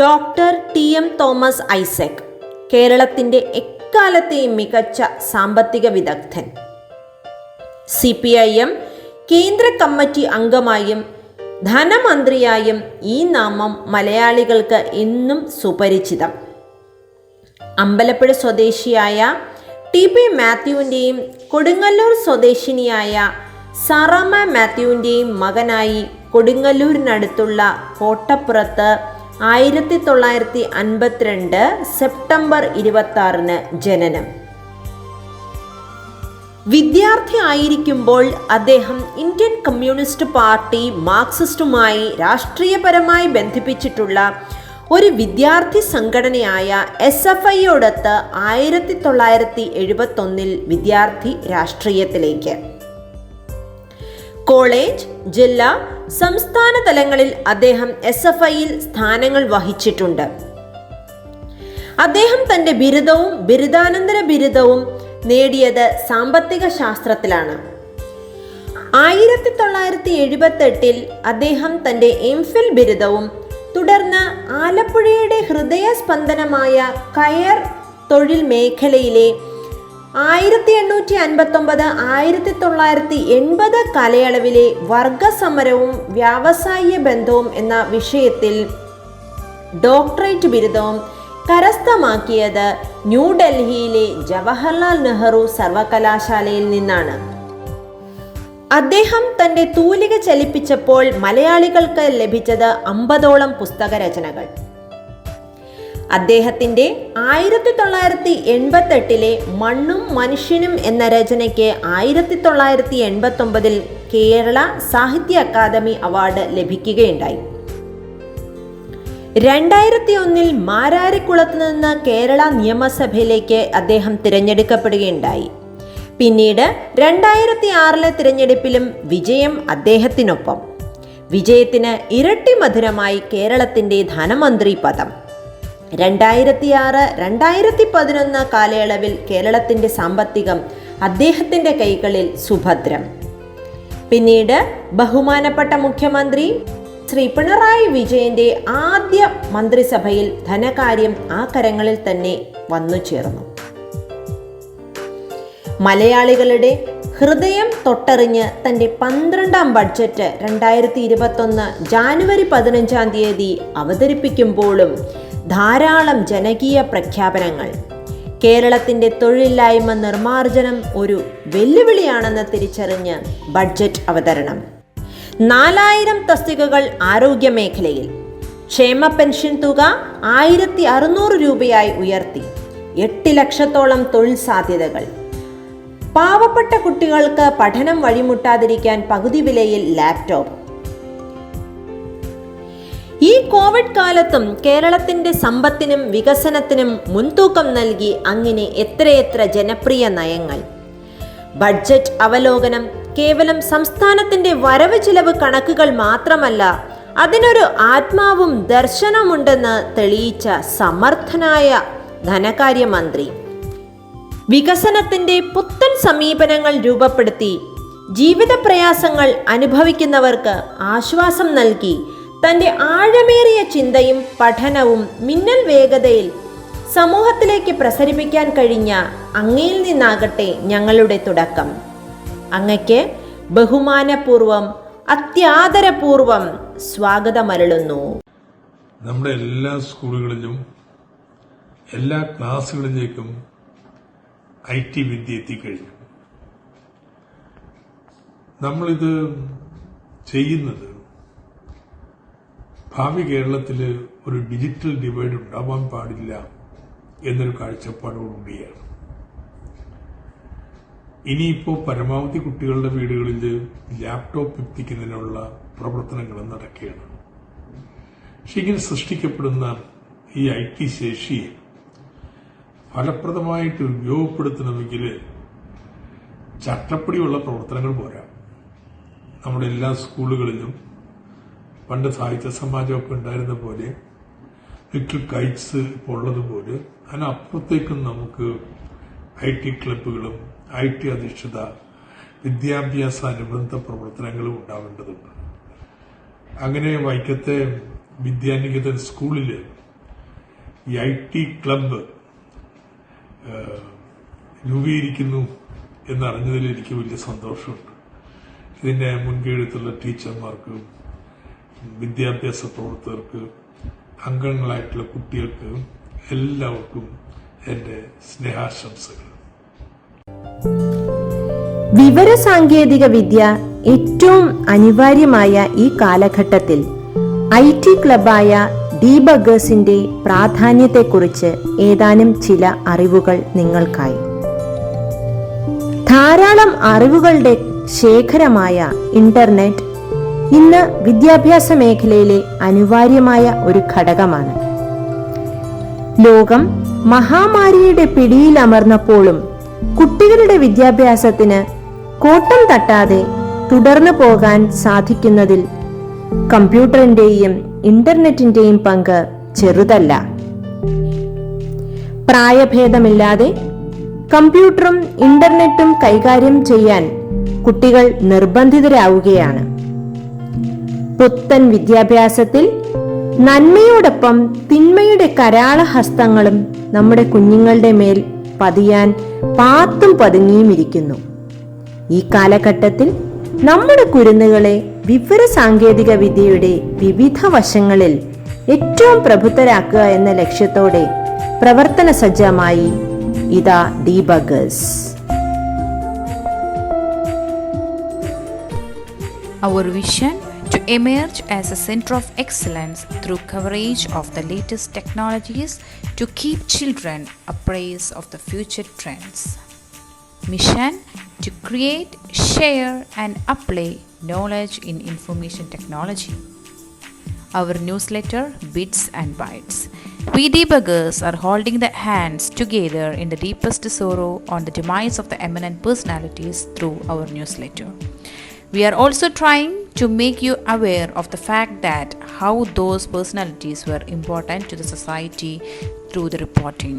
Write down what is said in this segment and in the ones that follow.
Doctor TM. Thomas Isaac കേരളത്തിൻ്റെ എക്കാലത്തെയും മികച്ച സാമ്പത്തിക വിദഗ്ധൻ. CPIM കേന്ദ്ര കമ്മിറ്റി അംഗമായും ധനമന്ത്രിയായും ഈ നാമം മലയാളികൾക്ക് എന്നും സുപരിചിതം. അമ്പലപ്പുഴ സ്വദേശിയായ TP മാത്യുവിൻ്റെയും കൊടുങ്ങല്ലൂർ സ്വദേശിനിയായ സാറാമ്മ മാത്യുവിൻ്റെയും മകനായി കൊടുങ്ങല്ലൂരിനടുത്തുള്ള കോട്ടപ്പുറത്ത് 1952 സെപ്റ്റംബർ 26 ജനനം. വിദ്യാർത്ഥി ആയിരിക്കുമ്പോൾ അദ്ദേഹം ഇന്ത്യൻ കമ്മ്യൂണിസ്റ്റ് പാർട്ടി മാർക്സിസ്റ്റുമായി രാഷ്ട്രീയപരമായി ബന്ധിപ്പിച്ചിട്ടുള്ള ഒരു വിദ്യാർത്ഥി സംഘടനയായ SFIയോടൊത്ത് 1971 വിദ്യാർത്ഥി രാഷ്ട്രീയത്തിലേക്ക്. കോളേജ്, ജില്ലാ, സംസ്ഥാന തലങ്ങളിൽ അദ്ദേഹം SFIയിൽ സ്ഥാനങ്ങൾ വഹിച്ചിട്ടുണ്ട്. അദ്ദേഹം തൻ്റെ ബിരുദവും ബിരുദാനന്തര ബിരുദവും നേടിയത് സാമ്പത്തിക ശാസ്ത്രത്തിലാണ്. 1978 അദ്ദേഹം തൻ്റെ MPhil ബിരുദവും തുടർന്ന് ആലപ്പുഴയുടെ ഹൃദയസ്പന്ദനമായ കയർ തൊഴിൽ മേഖലയിലെ 1859-1980 കാലയളവിലെ വർഗസമരവും വ്യാവസായിക ബന്ധവും എന്ന വിഷയത്തിൽ ഡോക്ടറേറ്റ് ബിരുദവും കരസ്ഥമാക്കിയത് ന്യൂഡൽഹിയിലെ ജവഹർലാൽ നെഹ്റു സർവകലാശാലയിൽ നിന്നാണ്. അദ്ദേഹം തൻ്റെ തൂലിക ചലിപ്പിച്ചപ്പോൾ മലയാളികൾക്ക് ലഭിച്ചത് 50ഓളം പുസ്തകരചനകൾ. അദ്ദേഹത്തിൻ്റെ 1988 മണ്ണും മനുഷ്യനും എന്ന രചനയ്ക്ക് 1989 കേരള സാഹിത്യ അക്കാദമി അവാർഡ് ലഭിക്കുകയുണ്ടായി. 2001 മാരാരിക്കുളത്ത് നിന്ന് കേരള നിയമസഭയിലേക്ക് അദ്ദേഹം തിരഞ്ഞെടുക്കപ്പെടുകയുണ്ടായി. പിന്നീട് 2006 തിരഞ്ഞെടുപ്പിലും വിജയം അദ്ദേഹത്തിനൊപ്പം. വിജയത്തിന് ഇരട്ടി മധുരമായി കേരളത്തിൻ്റെ ധനമന്ത്രി പദം. 2006-2011 കാലയളവിൽ കേരളത്തിൻ്റെ സാമ്പത്തികം അദ്ദേഹത്തിൻ്റെ കൈകളിൽ സുഭദ്രം. പിന്നീട് ബഹുമാനപ്പെട്ട മുഖ്യമന്ത്രി ശ്രീ പിണറായി വിജയൻ്റെ ആദ്യ മന്ത്രിസഭയിൽ ധനകാര്യം ആ കരങ്ങളിൽ തന്നെ വന്നു ചേർന്നു. മലയാളികളുടെ ഹൃദയം തൊട്ടറിഞ്ഞ് തൻ്റെ 12ാം ബഡ്ജറ്റ് 2021 ജാനുവരി 15 അവതരിപ്പിക്കുമ്പോഴും ധാരാളം ജനകീയ പ്രഖ്യാപനങ്ങൾ. കേരളത്തിൻ്റെ തൊഴിലില്ലായ്മ നിർമ്മാർജ്ജനം ഒരു വെല്ലുവിളിയാണെന്ന് തിരിച്ചറിഞ്ഞ് ബഡ്ജറ്റ് അവതരണം. 4000 തസ്തികകൾ ആരോഗ്യ മേഖലയിൽ. ക്ഷേമ പെൻഷൻ തുക 1600 രൂപയായി ഉയർത്തി. 8 ലക്ഷത്തോളം തൊഴിൽ സാധ്യതകൾ. പാവപ്പെട്ട കുട്ടികൾക്ക് പഠനം വഴിമുട്ടാതിരിക്കാൻ പകുതി വിലയിൽ ലാപ്ടോപ്പ്. ഈ കോവിഡ് കാലത്തും കേരളത്തിൻ്റെ സമ്പത്തിനും വികസനത്തിനും മുൻതൂക്കം നൽകി അങ്ങനെ എത്രയെത്ര ജനപ്രിയ നയങ്ങൾ. ബഡ്ജറ്റ് അവലോകനം കേവലം സംസ്ഥാനത്തിൻ്റെ വരവ് ചിലവ് കണക്കുകൾ മാത്രമല്ല, അതിനൊരു ആത്മാവും ദർശനമുണ്ടെന്ന് തെളിയിച്ച സമർത്ഥനായ ധനകാര്യമന്ത്രി. വികസനത്തിൻ്റെ പുത്തൻ സമീപനങ്ങൾ രൂപപ്പെടുത്തി ജീവിത പ്രയാസങ്ങൾ അനുഭവിക്കുന്നവർക്ക് ആശ്വാസം നൽകി തൻ്റെ ആഴമേറിയ ചിന്തയും പഠനവും മിന്നൽ വേഗതയിൽ സമൂഹത്തിലേക്ക് പ്രസരിപ്പിക്കാൻ കഴിഞ്ഞ അങ്ങയിൽ നിന്നാകട്ടെ ഞങ്ങളുടെ തുടക്കം. അങ്ങയ്ക്ക് ബഹുമാനപൂർവം അത്യാദരപൂർവം സ്വാഗതമരുളുന്നു. നമ്മുടെ എല്ലാ സ്കൂളുകളിലും എല്ലാ ക്ലാസ്സുകളിലേക്കും IT വിദ്യ എത്തിക്കഴിഞ്ഞു. നമ്മളിത് ചെയ്യുന്നത് ഭാവി കേരളത്തിൽ ഒരു ഡിജിറ്റൽ ഡിവൈഡ് ഉണ്ടാവാൻ പാടില്ല എന്നൊരു കാഴ്ചപ്പാടോടുകൂടിയാണ്. ഇനിയിപ്പോൾ പരമാവധി കുട്ടികളുടെ വീടുകളിൽ ലാപ്ടോപ്പ് എത്തിക്കുന്നതിനുള്ള പ്രവർത്തനങ്ങൾ നടക്കുകയാണ്. പക്ഷെ ഇങ്ങനെ സൃഷ്ടിക്കപ്പെടുന്ന ഈ IT ശേഷിയെ ഫലപ്രദമായിട്ട് ഉപയോഗപ്പെടുത്തണമെങ്കിൽ ചട്ടപ്പടിയുള്ള പ്രവർത്തനങ്ങൾ പോരാ. നമ്മുടെ എല്ലാ സ്കൂളുകളിലും പണ്ട് സാഹിത്യ സമാജമൊക്കെ ഉണ്ടായിരുന്ന പോലെ ലിറ്റിൽ കൈറ്റ്സ് ഇപ്പോൾ ഉള്ളതുപോലെ അതിനപ്പുറത്തേക്കും നമുക്ക് IT ക്ലബ്ബുകളും IT അധിഷ്ഠിത വിദ്യാഭ്യാസ അനുബന്ധ പ്രവർത്തനങ്ങളും ഉണ്ടാവേണ്ടതുണ്ട്. അങ്ങനെ വൈക്കത്തെ വിദ്യാനികേതൻ സ്കൂളിൽ ഈ IT ക്ലബ്ബ് രൂപീകരിക്കുന്നു എന്നറിഞ്ഞതിൽ എനിക്ക് വലിയ സന്തോഷമുണ്ട്. ഇതിന്റെ മുൻകൈയെടുത്തുള്ള ടീച്ചർമാർക്ക്, വിദ്യാഭ്യാസ പ്രവർത്തകർക്ക്, അംഗങ്ങളായിട്ടുള്ള കുട്ടികൾക്ക് എല്ലാവർക്കും എന്റെ സ്നേഹാശംസകൾ. വിവരസാങ്കേതിക വിദ്യ ഏറ്റവും അനിവാര്യമായ ഈ കാലഘട്ടത്തിൽ IT ക്ലബായ ഡീബഗേഴ്സിന്റെ പ്രാധാന്യത്തെക്കുറിച്ച് ഏതാനും ചില അറിവുകൾ നിങ്ങൾക്കായി. ധാരാളം അറിവുകളുടെ ശേഖരമായ ഇന്റർനെറ്റ് ഇന്ന് വിദ്യാഭ്യാസ മേഖലയിലെ അനിവാര്യമായ ഒരു ഘടകമാണ്. ലോകം മഹാമാരിയുടെ പിടിയിലമർന്നപ്പോഴും കുട്ടികളുടെ വിദ്യാഭ്യാസത്തിന് കോട്ടം തട്ടാതെ തുടർന്നു പോകാൻ സാധിക്കുന്നതിൽ കമ്പ്യൂട്ടറിന്റെയും ഇന്റർനെറ്റിന്റെയും പങ്ക് ചെറുതല്ല. പ്രായഭേദമില്ലാതെ കമ്പ്യൂട്ടറും ഇന്റർനെറ്റും കൈകാര്യം ചെയ്യാൻ കുട്ടികൾ നിർബന്ധിതരാവുകയാണ്. പുത്തൻ വിദ്യാഭ്യാസത്തിൽ നന്മയോടൊപ്പം തിന്മയുടെ കരാളഹസ്തങ്ങളും നമ്മുടെ കുഞ്ഞുങ്ങളുടെ മേൽ പതിയാൻ പാത്തും പതുങ്ങിയും ഇരിക്കുന്നു. ഈ കാലഘട്ടത്തിൽ നമ്മുടെ കുരുന്നുകളെ വിവരസാങ്കേതിക വിദ്യയുടെ വിവിധ വശങ്ങളിൽ ഏറ്റവും പ്രബുദ്ധരാക്കുക എന്ന ലക്ഷ്യത്തോടെ പ്രവർത്തന സജ്ജമായി ഇതാ ഡീബഗേഴ്സ്. Our vision to emerge as a center of excellence through coverage of the latest technologies to keep children apprised of the future trends. Mission to create, share and apply knowledge in information technology. Our newsletter Bits and Bytes. We debuggers are holding the hands together in the deepest sorrow on the demise of the eminent personalities through our newsletter. We are also trying to make you aware of the fact that how those personalities were important to the society through the reporting.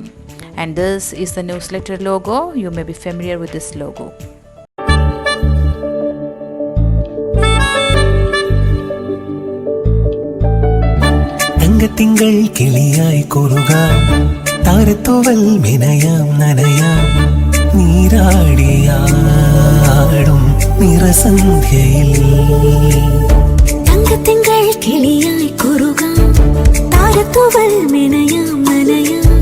And this is the newsletter logo. You may be familiar with this logo. തിങ്കൾ കിളിയായി കുറുകാം, താരത്തൂവൽ മിനയാം നനയാം, നീരാടിയാടും നിറസന്ധ്യയിൽ. തങ്കത്തിങ്കൾ കിളിയായി കുറുകാം, താരത്തൂവൽ മിനയാം നനയാം,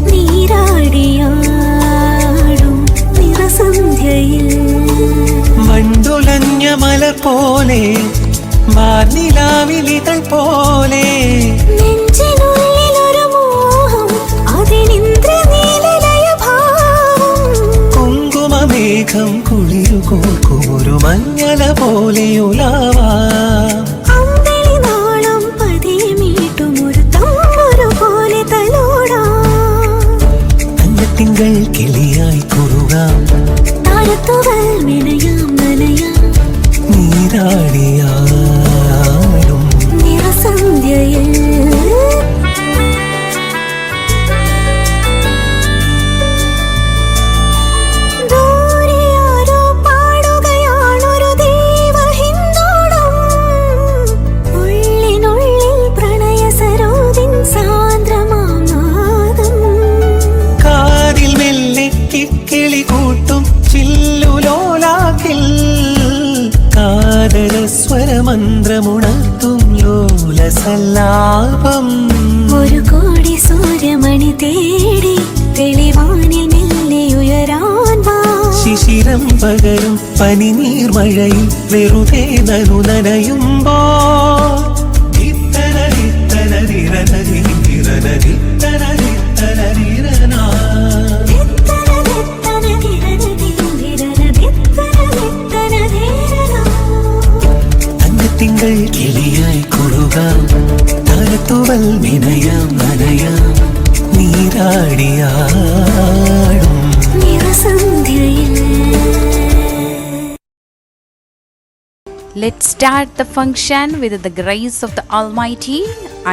നീരാടിയാടും നിറസന്ധ്യയിൽ. മണ്ടുലഞ്ഞ മല പോലെ വാനിലാവിലിതൾ പോലെ നെഞ്ചിനുള്ളിലൊരു മോഹം, അതിനിന്ദ്രനീലലയഭാവം. കുങ്കുമമേഘം കുളിരു കോർക്കും ഒരു മഞ്ഞല പോലെ ഉലാവാം. അമ്പിളി നാളം പതിയെ മീട്ടും ഒരു തമ്മൊരു പോലെ തലോടാം. തങ്കത്തിങ്കൾ കിളിയായി കുറുകാം, താരത്തൂവൽ മിനയാം നനയാം, നീരാടിയാടും നിറസന്ധ്യയിൽ. ദൂരെയാരോ പാടുകയാണൊരു ദേവഹിന്ദോളം, ഉള്ളിനുള്ളിൽ പ്രണയസരോദിൻ സാന്ദ്രമാം നാദം. കാതിൽ മെല്ലെ കിക്കിളി കൂട്ടും ചില്ലുലോലാക്കിൽ, കാതരസ്വരമന്ത്രമുണർത്തും ലോലസല്ലാപം. ഒരു കോടി സൂര്യമണി തേടി തെളിവാനിൽ മെല്ലെ ഉയരാൻ വാ. ശിശിരം പകരും പനിനീർമഴയിൽ വെറുതെ നനു നനയുമ്പോ തങ്കത്തിങ്കൾ കിളിയായി കുറുകാം, താരത്തൂവൽ മിനയാം നനയാം, നീരാടിയാടും നിറസന്ധ്യയിൽ. Let's start the function with the grace of the Almighty.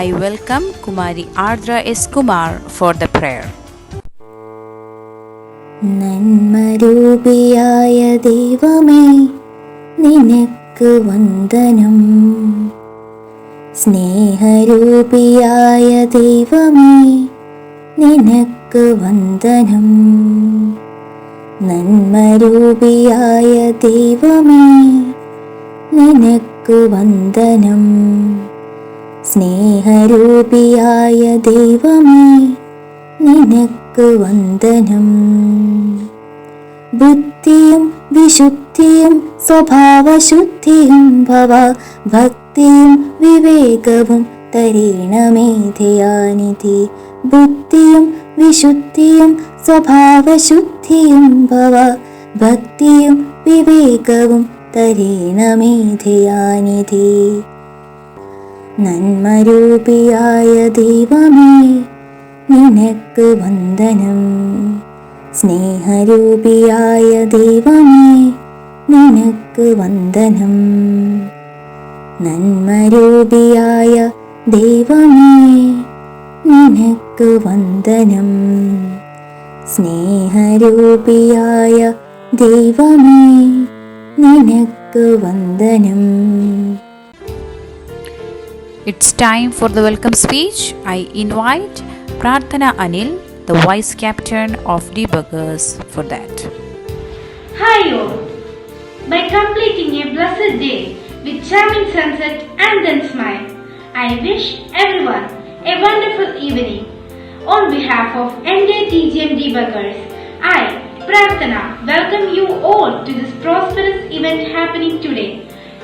I welcome Kumari Ardra S. Kumar for the prayer. നന്മരൂപിയായ ദൈവമേ, നിനക്ക് വന്ദനം. സ്നേഹരൂപിയായ ദൈവമേ, നിനക്ക് വന്ദനം. നന്മരൂപിയായ ദൈവമേ നിനക്ക് വന്ദനം. സ്നേഹരൂപിയായ ദൈവമേ നിനക്ക് വന്ദനം. ബുദ്ധിയും വിശുദ്ധിയും സ്വഭാവശുദ്ധിയും ഭവ ഭക്തിയും വിവേകവും തരീണമേ ദയാനിധി. ബുദ്ധിയും വിശുദ്ധിയും സ്വഭാവശുദ്ധിയും ഭവ ഭക്തിയും വിവേകവും തരീണമേ ദയാനിധി. നന്മരൂപിയായ ദൈവമേ നിനക്ക് വന്ദനം. സ്നേഹരൂപിയായ ദൈവമേ നിനക്ക് വന്ദനം. നന്മരൂപിയായ ദൈവമേ നിനക്ക് വന്ദനം. സ്നേഹരൂപിയായ ദൈവമേ നിനക്ക് വന്ദനം. It's time for the welcome speech. I invite Prarthana Anil, the Vice Captain of Debuggers, for that. Hi all! By completing a blessed day with charming sunset and then smile, I wish everyone a wonderful evening. On behalf of entire TGM Debuggers, I, Prarthana, welcome you all to this prosperous event happening today.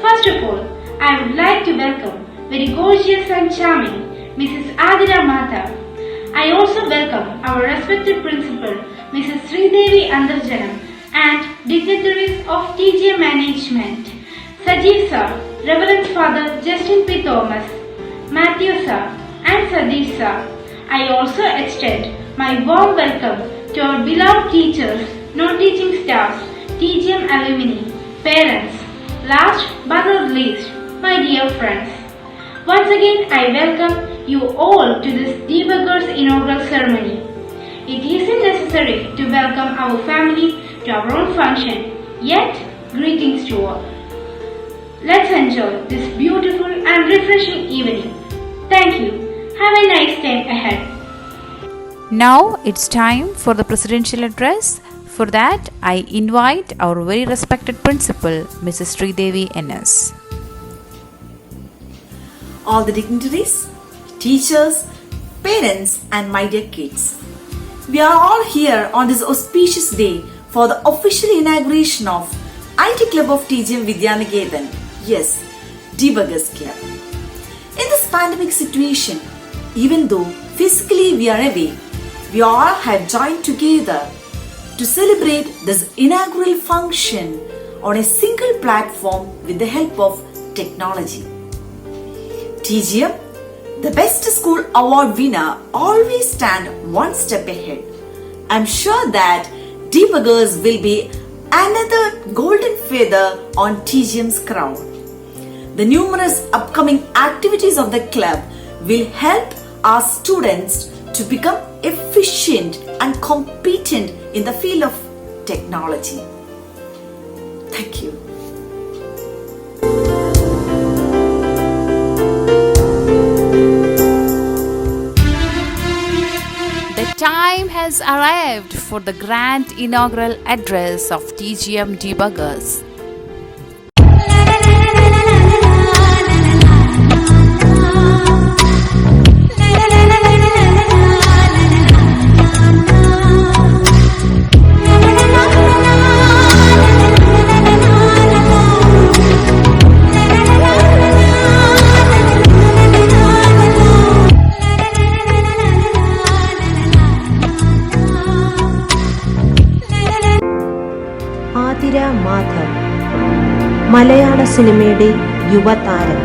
First of all, I would like to welcome very gorgeous and charming Mrs. Adira Madhav. I also welcome our respected principal, Mrs. Sridevi Andarjanam, and dignitaries of TGM management, Sajeev sir, Reverend Father Justin P. Thomas, Matthew sir, and Sadish sir. I also extend my warm welcome to our beloved teachers, non-teaching staffs, TGM alumni, parents, last but not least, my dear friends. Once again, I welcome you all to this Debuggers inaugural ceremony. It isn't necessary to welcome our family to our own function, yet greetings to all. Let's enjoy this beautiful and refreshing evening. Thank you. Have a nice time ahead. Now it's time for the presidential address. For that, I invite our very respected principal, Mrs. Sridevi N.S. All the dignitaries, teachers, parents, and my dear kids. We are all here on this auspicious day for the official inauguration of IT Club of TGM Vidyaniketan. Yes, Debuggers Club. In this pandemic situation, even though physically we are away, we all have joined together to celebrate this inaugural function on a single platform with the help of technology. TGM, the Best School Award winner, always stand one step ahead. I'm sure that Debuggers will be another golden feather on TGM's crown. The numerous upcoming activities of the club will help our students to become efficient and competent in the field of technology. Thank you. The time has arrived for the grand inaugural address of TGM Debuggers. Athira Madhav മലയാള സിനിമയുടെ യുവതാരം.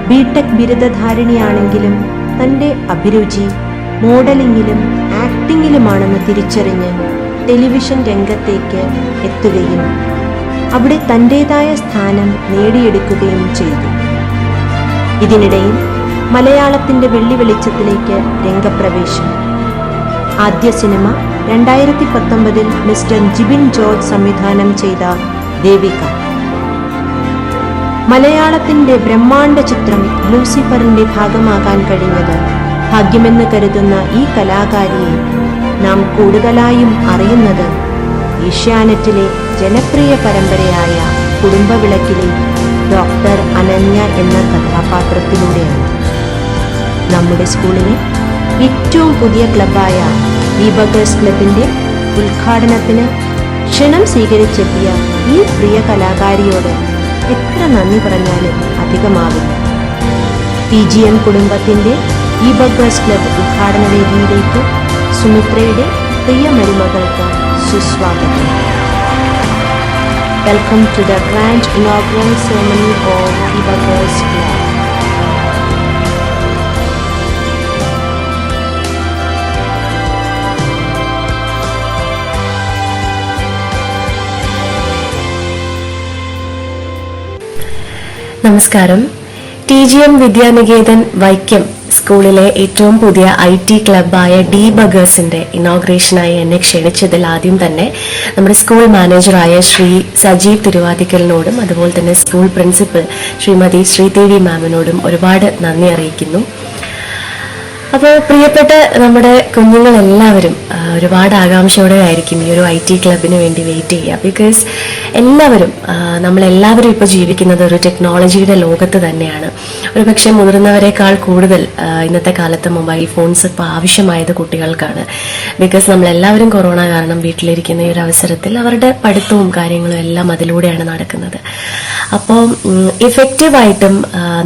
BTech ബിരുദധാരിണിയാണെങ്കിലും തൻ്റെ അഭിരുചി മോഡലിംഗിലും ആക്ടിങ്ങിലുമാണെന്ന് തിരിച്ചറിഞ്ഞ് television രംഗത്തേക്ക് എത്തുകയും അവിടെ തൻ്റേതായ സ്ഥാനം നേടിയെടുക്കുകയും ചെയ്തു. ഇതിനിടയിൽ മലയാളത്തിൻ്റെ വെള്ളി വെളിച്ചത്തിലേക്ക് രംഗപ്രവേശം. ആദ്യ സിനിമ 2019 മിസ്റ്റർ ജിബിൻ ജോർജ് സംവിധാനം ചെയ്ത ദേവിക. മലയാളത്തിൻ്റെ ബ്രഹ്മാണ്ഡ ചിത്രം ലൂസിഫറിൻ്റെ ഭാഗമാകാൻ കഴിഞ്ഞത് ഭാഗ്യമെന്ന് കരുതുന്ന ഈ കലാകാരിയെ നാം കൂടുതലായും അറിയുന്നത് ഏഷ്യാനെറ്റിലെ ജനപ്രിയ പരമ്പരയായ കുടുംബവിളക്കിലെ ഡോക്ടർ അനന്യ എന്ന കഥാപാത്രത്തിലൂടെയാണ്. നമ്മുടെ സ്കൂളിലെ ഏറ്റവും പുതിയ ക്ലബായ ദീപകേഴ്സ് ക്ലബിൻ്റെ ഉദ്ഘാടനത്തിന് ക്ഷണം സ്വീകരിച്ചെത്തിയ ഈ പ്രിയ കലാകാരിയോട് എത്ര നന്ദി പറഞ്ഞാലും അധികമാവില്ല. PGM കുടുംബത്തിൻ്റെ ദീപകേഴ്സ് ക്ലബ് ഉദ്ഘാടന വേദിയിലേക്ക് സുമിത്രയുടെ പ്രിയ മരുമകൾക്ക് സുസ്വാഗതം. Welcome to the grand inaugural ceremony of debuggers club. നമസ്കാരം. TGM വിദ്യാനികേതൻ വൈക്കം സ്കൂളിലെ ഏറ്റവും പുതിയ IT ക്ലബായ ഡീബഗേഴ്സിന്റെ ഇനോഗ്രേഷനായി എന്നെ ക്ഷണിച്ചതിൽ ആദ്യം തന്നെ നമ്മുടെ സ്കൂൾ മാനേജറായ ശ്രീ സജീവ് തിരുവാതിക്കലിനോടും അതുപോലെ തന്നെ സ്കൂൾ പ്രിൻസിപ്പൽ ശ്രീമതി ശ്രീദേവി മാമിനോടും ഒരുപാട് നന്ദി അറിയിക്കുന്നു. അപ്പോൾ പ്രിയപ്പെട്ട നമ്മുടെ കുഞ്ഞുങ്ങളെല്ലാവരും ഒരുപാട് ആകാംക്ഷയോടെ ആയിരിക്കും ഈ ഒരു IT ക്ലബിന് വേണ്ടി വെയിറ്റ് ചെയ്യുക. ബിക്കോസ് എല്ലാവരും നമ്മളെല്ലാവരും ഇപ്പോൾ ജീവിക്കുന്നത് ഒരു ടെക്നോളജിയുടെ ലോകത്ത് തന്നെയാണ്. ഒരു പക്ഷേ മുതിർന്നവരെക്കാൾ കൂടുതൽ ഇന്നത്തെ കാലത്ത് മൊബൈൽ ഫോൺസ് ഇപ്പോൾ ആവശ്യമായത് കുട്ടികൾക്കാണ്. ബിക്കോസ് നമ്മളെല്ലാവരും കൊറോണ കാരണം വീട്ടിലിരിക്കുന്ന ഈ ഒരു അവസരത്തിൽ അവരുടെ പഠിത്തവും കാര്യങ്ങളും എല്ലാം അതിലൂടെയാണ് നടക്കുന്നത്. അപ്പോൾ ഇഫക്റ്റീവായിട്ടും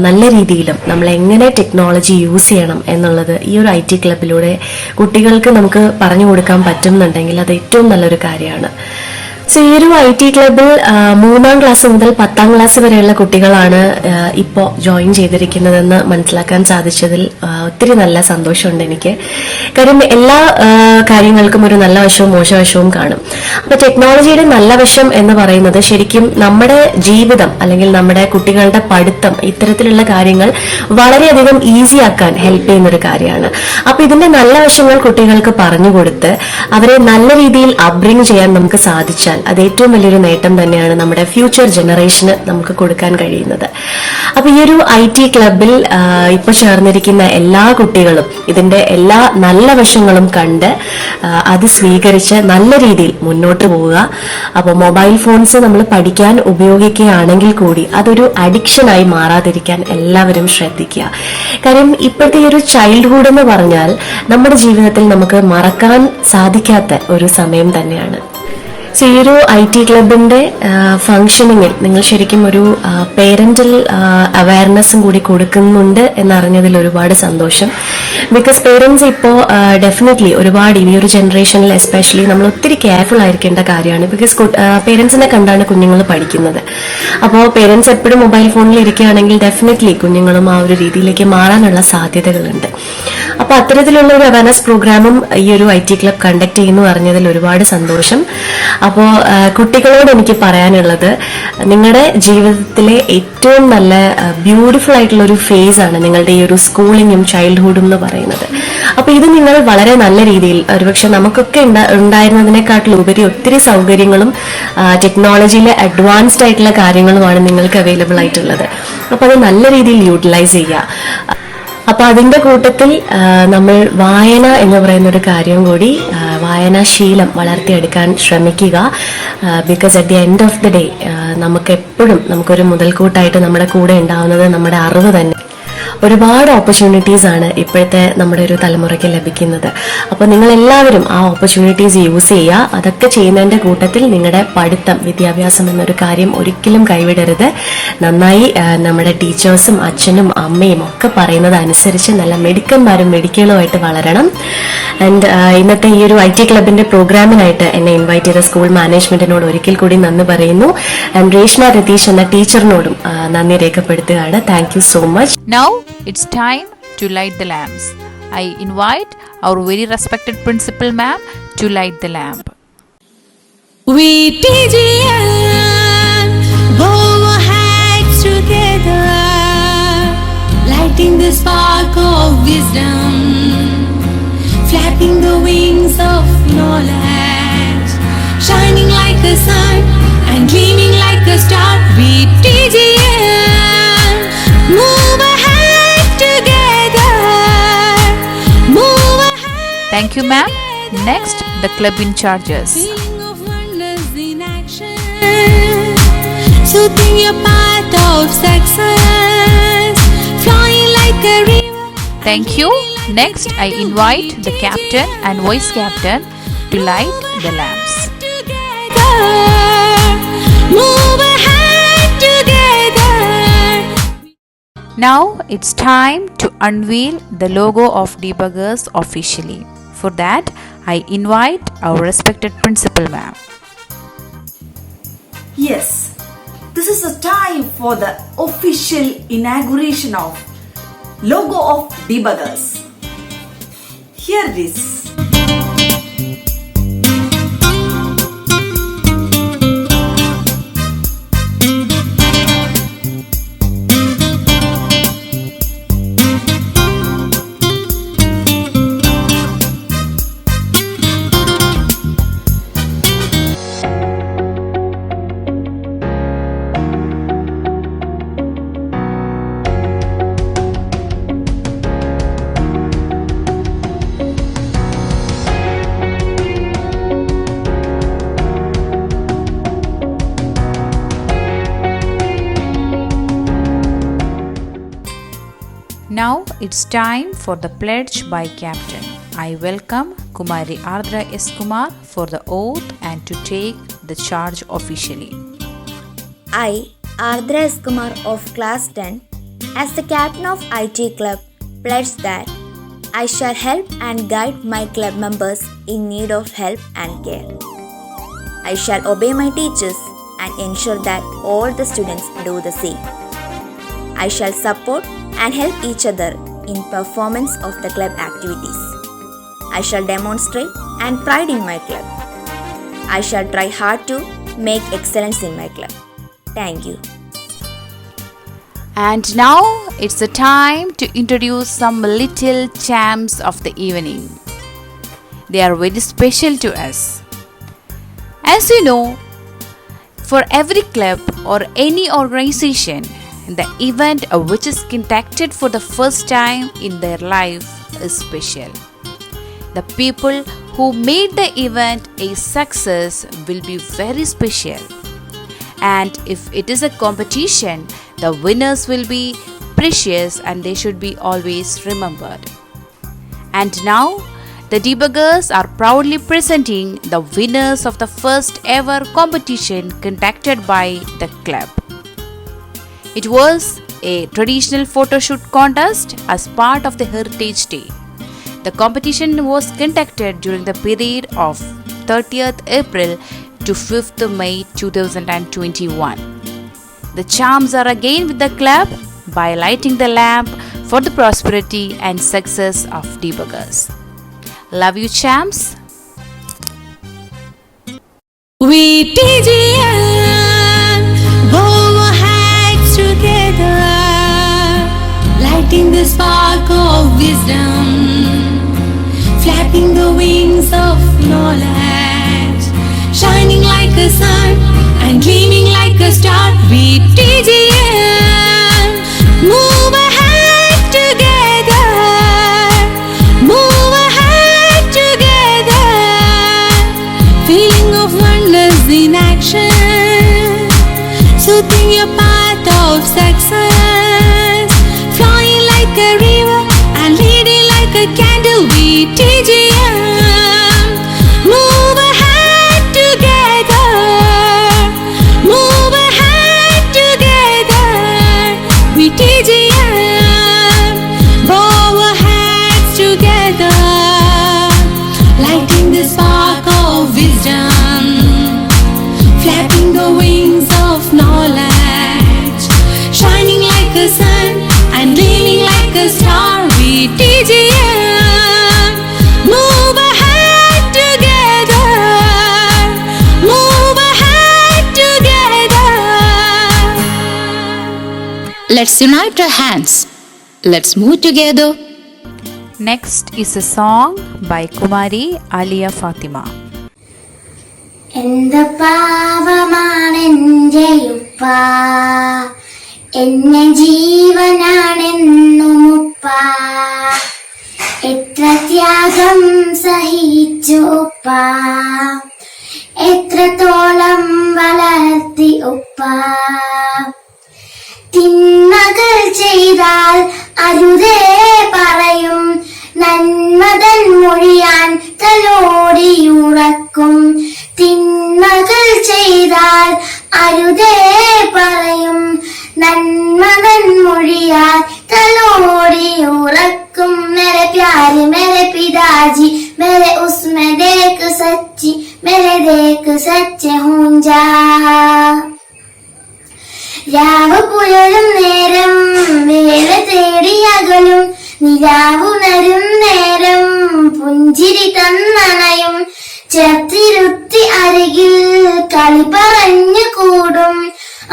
നല്ല രീതിയിലും നമ്മൾ എങ്ങനെ ടെക്നോളജി യൂസ് ചെയ്യണം എന്നുള്ളത് ഈ ഒരു IT ക്ലബിലൂടെ കുട്ടികൾക്ക് നമുക്ക് പറഞ്ഞു കൊടുക്കാൻ പറ്റുന്നുണ്ടെങ്കിൽ അത് ഏറ്റവും നല്ലൊരു കാര്യമാണ്. സോ ഈ ഒരു IT ക്ലബിൽ 3ാം ക്ലാസ് മുതൽ 10ാം ക്ലാസ് വരെയുള്ള കുട്ടികളാണ് ഇപ്പോൾ ജോയിൻ ചെയ്തിരിക്കുന്നതെന്ന് മനസ്സിലാക്കാൻ സാധിച്ചതിൽ ഒത്തിരി നല്ല സന്തോഷമുണ്ട് എനിക്ക്. കാര്യം എല്ലാ കാര്യങ്ങൾക്കും ഒരു നല്ല വശവും മോശവശവും കാണും. അപ്പോൾ ടെക്നോളജിയുടെ നല്ല വശം എന്ന് പറയുന്നത് ശരിക്കും നമ്മുടെ ജീവിതം അല്ലെങ്കിൽ നമ്മുടെ കുട്ടികളുടെ പഠിത്തം ഇത്തരത്തിലുള്ള കാര്യങ്ങൾ വളരെയധികം ഈസി ആക്കാൻ ഹെൽപ്പ് ചെയ്യുന്നൊരു കാര്യമാണ്. അപ്പോൾ ഇതിന്റെ നല്ല വശങ്ങൾ കുട്ടികൾക്ക് പറഞ്ഞു കൊടുത്ത് അവരെ നല്ല രീതിയിൽ അപ്ബ്രിങ് ചെയ്യാൻ നമുക്ക് സാധിച്ചാൽ അത് ഏറ്റവും വലിയൊരു നേട്ടം തന്നെയാണ് നമ്മുടെ ഫ്യൂച്ചർ ജനറേഷന് നമുക്ക് കൊടുക്കാൻ കഴിയുന്നത്. അപ്പൊ ഈ ഒരു IT ക്ലബിൽ ഇപ്പൊ ചേർന്നിരിക്കുന്ന എല്ലാ കുട്ടികളും ഇതിന്റെ എല്ലാ നല്ല വശങ്ങളും കണ്ട് അത് സ്വീകരിച്ച് നല്ല രീതിയിൽ മുന്നോട്ട് പോവുക. അപ്പോൾ മൊബൈൽ ഫോൺസ് നമ്മൾ പഠിക്കാൻ ഉപയോഗിക്കുകയാണെങ്കിൽ കൂടി അതൊരു അഡിക്ഷനായി മാറാതിരിക്കാൻ എല്ലാവരും ശ്രദ്ധിക്കുക. കാര്യം ഇപ്പോഴത്തെ ഈ ഒരു ചൈൽഡ്ഹുഡ് എന്ന് പറഞ്ഞാൽ നമ്മുടെ ജീവിതത്തിൽ നമുക്ക് മറക്കാൻ സാധിക്കാത്ത ഒരു സമയം തന്നെയാണ്. സോ ഈ ഒരു IT ക്ലബിന്റെ ഫംഗ്ഷനിങ്ങിൽ നിങ്ങൾ ശരിക്കും ഒരു പേരന്റൽ അവയർനെസ്സും കൂടി കൊടുക്കുന്നുണ്ട് എന്നറിഞ്ഞതിൽ ഒരുപാട് സന്തോഷം. ബിക്കോസ് പേരൻസ് ഇപ്പോൾ ഡെഫിനറ്റ്ലി ഒരുപാട് ഈ ഒരു ജനറേഷനിൽ എസ്പെഷ്യലി നമ്മൾ ഒത്തിരി കെയർഫുൾ ആയിരിക്കേണ്ട കാര്യമാണ്. ബിക്കോസ് പേരൻസിനെ കണ്ടാണ് കുഞ്ഞുങ്ങൾ പഠിക്കുന്നത്. അപ്പോൾ പേരൻസ് എപ്പോഴും മൊബൈൽ ഫോണിൽ ഇരിക്കുകയാണെങ്കിൽ ഡെഫിനറ്റ്ലി കുഞ്ഞുങ്ങളും ആ ഒരു രീതിയിലേക്ക് മാറാനുള്ള സാധ്യതകളുണ്ട്. അപ്പോൾ അത്തരത്തിലുള്ള ഒരു അവയർനെസ് പ്രോഗ്രാമും ഈ ഒരു IT ക്ലബ് കണ്ടക്ട് ചെയ്യുന്നു അറിഞ്ഞതിൽ ഒരുപാട് സന്തോഷം. അപ്പോൾ കുട്ടികളോട് എനിക്ക് പറയാനുള്ളത് നിങ്ങളുടെ ജീവിതത്തിലെ ഏറ്റവും നല്ല ബ്യൂട്ടിഫുൾ ആയിട്ടുള്ള ഒരു ഫേസ് ആണ് നിങ്ങളുടെ ഈ ഒരു സ്കൂളിങ്ങും ചൈൽഡ്ഹുഡും എന്ന് പറയുന്നത്. അപ്പോൾ ഇത് നിങ്ങൾ വളരെ നല്ല രീതിയിൽ ഒരുപക്ഷെ നമുക്കൊക്കെ ഉണ്ടായിരുന്നതിനെക്കാട്ടിലുപരി ഒത്തിരി സൗകര്യങ്ങളും ടെക്നോളജിയിലെ അഡ്വാൻസ്ഡ് ആയിട്ടുള്ള കാര്യങ്ങളുമാണ് നിങ്ങൾക്ക് അവൈലബിൾ ആയിട്ടുള്ളത്. അപ്പോൾ അത് നല്ല രീതിയിൽ യൂട്ടിലൈസ് ചെയ്യുക. അപ്പൊ അതിന്റെ കൂട്ടത്തിൽ നമ്മൾ വായന എന്ന് പറയുന്ന ഒരു കാര്യം കൂടി വായനാശീലം വളർത്തിയെടുക്കാൻ ശ്രമിക്കുക. Because at the end of the day നമുക്ക് എപ്പോഴും നമുക്കൊരു മുതൽക്കൂട്ടായിട്ട് നമ്മുടെ കൂടെ ഉണ്ടാവുന്നത് നമ്മുടെ അറിവ് തന്നെ. ഒരുപാട് ഓപ്പർച്യൂണിറ്റീസ് ആണ് ഇപ്പോഴത്തെ നമ്മുടെ ഒരു തലമുറയ്ക്ക് ലഭിക്കുന്നത്. അപ്പോൾ നിങ്ങൾ എല്ലാവരും ആ ഓപ്പർച്യൂണിറ്റീസ് യൂസ് ചെയ്യുക. അതൊക്കെ ചെയ്യുന്നതിന്റെ കൂട്ടത്തിൽ നിങ്ങളുടെ പഠിത്തം വിദ്യാഭ്യാസം എന്നൊരു കാര്യം ഒരിക്കലും കൈവിടരുത്. നന്നായി നമ്മുടെ ടീച്ചേഴ്സും അച്ഛനും അമ്മയും ഒക്കെ പറയുന്നത് അനുസരിച്ച് നല്ല മെഡിക്കന്മാരും മെഡിക്കലുമായിട്ട് വളരണം. ആൻഡ് ഇന്നത്തെ ഈ ഒരു IT ക്ലബിന്റെ പ്രോഗ്രാമിനായിട്ട് എന്നെ ഇൻവൈറ്റ് ചെയ്ത സ്കൂൾ മാനേജ്മെന്റിനോട് ഒരിക്കൽ കൂടി നന്ദി പറയുന്നു. ആൻഡ് രേഷ്മ രതീഷ് എന്ന ടീച്ചറിനോടും നന്ദി രേഖപ്പെടുത്തുകയാണ്. Thank you so much. Now it's time to light the lamps. I invite our very respected principal ma'am to light the lamp. We TGM bow our heads together, lighting the spark of wisdom, flapping the wings of knowledge, shining like a sun and gleaming like a star. We TGM move ahead together, Thank you, ma'am. Next, the club in charges. Feeling of wonders in action. Soothing your path of success. Flying like a river. Thank you. Next, I invite the captain and vice captain to light the lamps. Together. Move ahead together. Now it's time to unveil the logo of Debuggers officially. For that, I invite our respected principal, ma'am. Yes, this is the time for the official inauguration of logo of Debuggers. Here it is. Now it's time for the pledge by captain. I welcome Kumari Ardra S. Kumar for the oath and to take the charge officially. I, Ardra S. Kumar of Class 10, as the captain of IT Club, pledge that I shall help and guide my club members in need of help and care. I shall obey my teachers and ensure that all the students do the same. I shall support and help each other in performance of the club activities. I shall demonstrate and pride in my club. I shall try hard to make excellence in my club. Thank you. And now it's the time to introduce some little champs of the evening. They are very special to us. As you know, for every club or any organization, the event which is conducted for the first time in their life is special. The people who made the event a success will be very special. And if it is a competition, the winners will be precious and they should be always remembered. And now, the Debuggers are proudly presenting the winners of the first ever competition conducted by the club. It was a traditional photo shoot contest as part of the Heritage Day. The competition was conducted during the period of 30th April to 5th May 2021. The charms are again with the club by lighting the lamp for the prosperity and success of Debuggers. Love you, champs. We TGM, bow our heads together, lighting the spark of wisdom, flapping the wings of knowledge, shining like a sun and gleaming like a star. We TGM, move ahead together, move ahead together, feeling of wonders in action, soothing your path of success, flying like a river and leading like a candle. We TGM, move ahead together, move ahead together. We TGM, bow our heads together, lighting the spark of wisdom, flapping the wings of knowledge, shining like a sun and gleaming like a star. We TGM, move ahead together, move ahead together. Let's unite our hands. Let's move together. Next is a song by Kumari Alia Fatima. എന്ത പാപമാണെഞ്ചയുപ്പ എന്നെ ജീവനാണെന്നുമുപ്പ എത്ര ത്യാഗം സഹിച്ചു ഉപ്പ, എത്രത്തോളം വളർത്തി ഉപ്പ. തിന്മകൾ ചെയ്താൽ അരുതേ പറയും, നന്മതൻ മൊഴിയാൻ തലോടിയുറക്കും. തിന്മകൾ ചെയ്താൽ അരുതേ പറയും, നന്മതൻ മൊഴിയാൽ തലോടിയുറക്കും. मेरे प्यारे मेरे पिताजी, मेरे उसमें देख सच्ची, मेरे देख सच्चे हूंजा. രാവ് പുലരും നേരം വേല തേടിയകലും, നിലാവുണരും നേരം പുഞ്ചിരി തന്നണയും. ചേർത്തിരുത്തി അരികിൽ കളി പറഞ്ഞു കൂടും,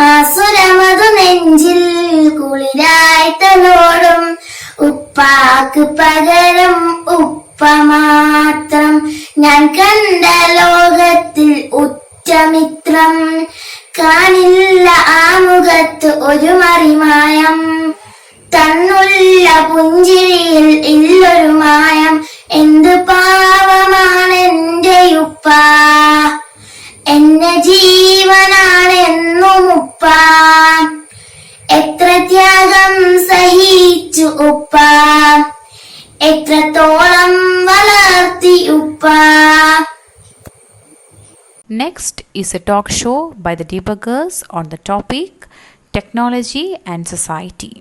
ആസുരമതു നെഞ്ചിൽ കുളിരായി തലോടും. ഉപ്പാക്ക് പകരം ഉപ്പ മാത്രം, ഞാൻ കണ്ട ലോകത്തിൽ ഉറ്റമിത്രം. കാണില്ല ആ മുഖത്ത് ഒരു മറിമായം, തന്നുള്ള പുഞ്ചിരിയിൽ ഇല്ലൊരു മായം. എന്ത് പാവമാണെന്റെ ഉപ്പ, എന്റെ ജീവനാണെന്നും ഉപ്പ. എത്ര ത്യാഗം സഹിച്ചു ഉപ്പ, എത്രത്തോളം വളർത്തി ഉപ്പ. Next is a talk show by the debuggers on the topic Technology and Society.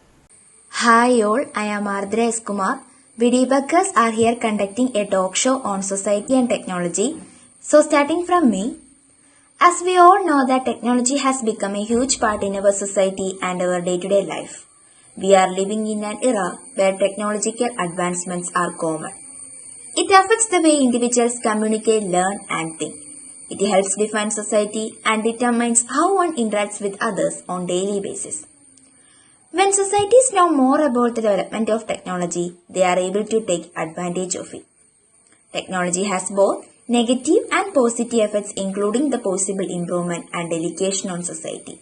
Hi all, I am Ardra S. Kumar. We debuggers are here conducting a talk show on society and technology. So starting from me, as we all know that technology has become a huge part in our society and our day-to-day life. We are living in an era where technological advancements are common. It affects the way individuals communicate, learn and think. It helps define society and determines how one interacts with others on daily basis. When societies know more about the development of technology, they are able to take advantage of it. Technology has both negative and positive effects, including the possible improvement and delegation on society.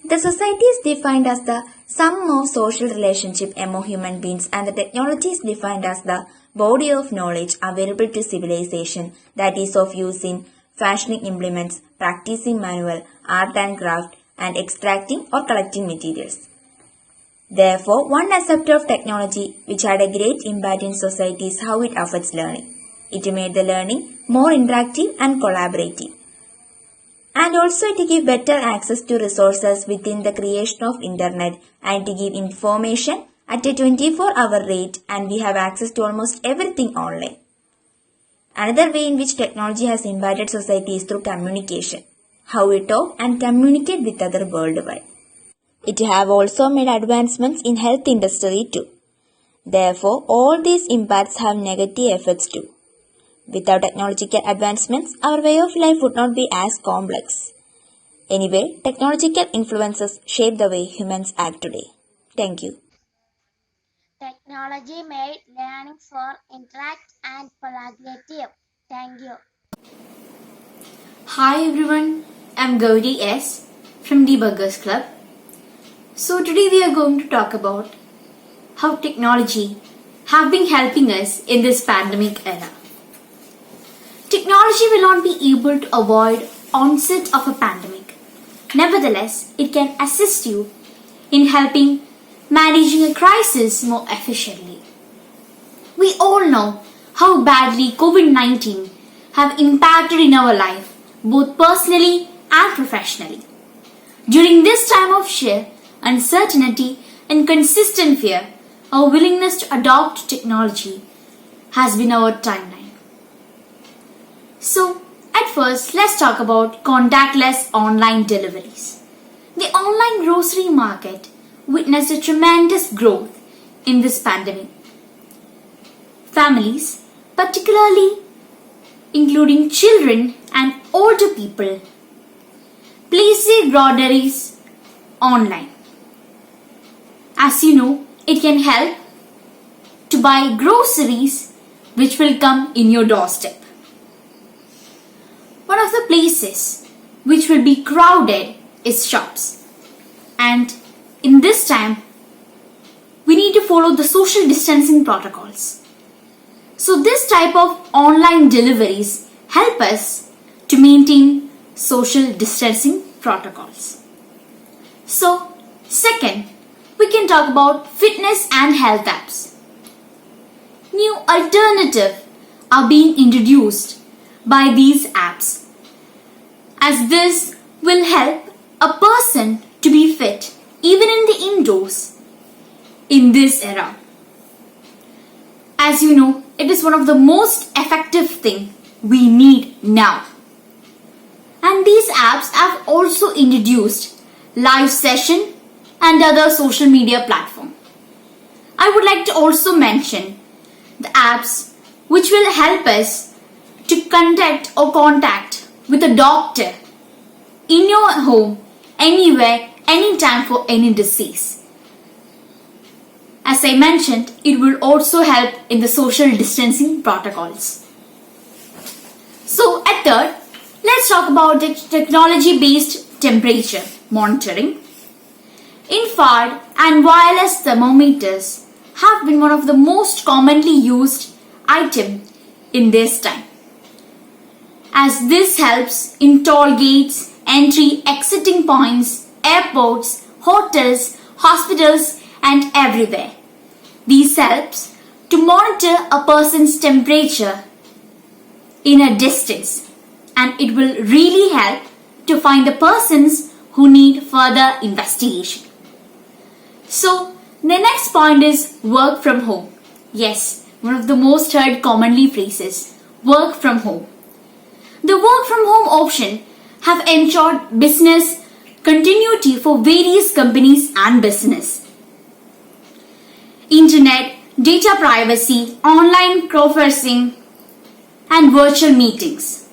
The society is defined as the sum of social relationship among human beings, and the technology is defined as the body of knowledge available to civilization that is of use in fashioning implements, practicing manual, art and craft, and extracting or collecting materials. Therefore, one aspect of technology which had a great impact in society is how it affects learning. It made the learning more interactive and collaborative. And also to give better access to resources within the creation of internet, and to give information at a 24-hour rate, and we have access to almost everything online. Another way in which technology has impacted society is through communication, how we talk and communicate with others worldwide. It have also made advancements in health industry too. Therefore, all these impacts have negative effects too. Without technological advancements, our way of life would not be as complex. Anyway, technological influences shape the way humans act today. Thank you. Technology made learning for interact and collaborative. Thank you. Hi everyone, I'm Gauri S. from Debuggers Club. So today we are going to talk about how technology have been helping us in this pandemic era. Technology will not be able to avoid onset of a pandemic. Nevertheless, it can assist you in helping managing a crisis more efficiently. We all know how badly COVID-19 have impacted in our life, both personally and professionally. During this time of sheer uncertainty and consistent fear, our willingness to adopt technology has been our timeline. So, at first, let's talk about contactless online deliveries. The online grocery market witnessed a tremendous growth in this pandemic. Families, particularly including children and older people, place their groceries online. As you know, it can help to buy groceries which will come in your doorstep. One of the places which will be crowded is shops. And in this time, we need to follow the social distancing protocols. So this type of online deliveries help us to maintain social distancing protocols. So second, we can talk about fitness and health apps. New alternatives are being introduced by these apps, as this will help a person to be fit even in the indoors in this era. As you know, it is one of the most effective thing we need now. And these apps have also introduced live session and other social media platform. I would like to also mention the apps which will help us to contact with a doctor in your home, anywhere, anytime for any disease. As I mentioned, it will also help in the social distancing protocols. So at third, let's talk about the technology-based temperature monitoring. Infrared and wireless thermometers have been one of the most commonly used items in this time, as this helps in toll gates, entry, exiting points, airports, hotels, hospitals and everywhere. These helps to monitor a person's temperature in a distance, and it will really help to find the persons who need further investigation. So the next point is work from home. Yes, one of the most heard commonly phrases, work from home. The work from home option have ensured business continuity for various companies and business. Internet, data privacy, online conferencing and virtual meetings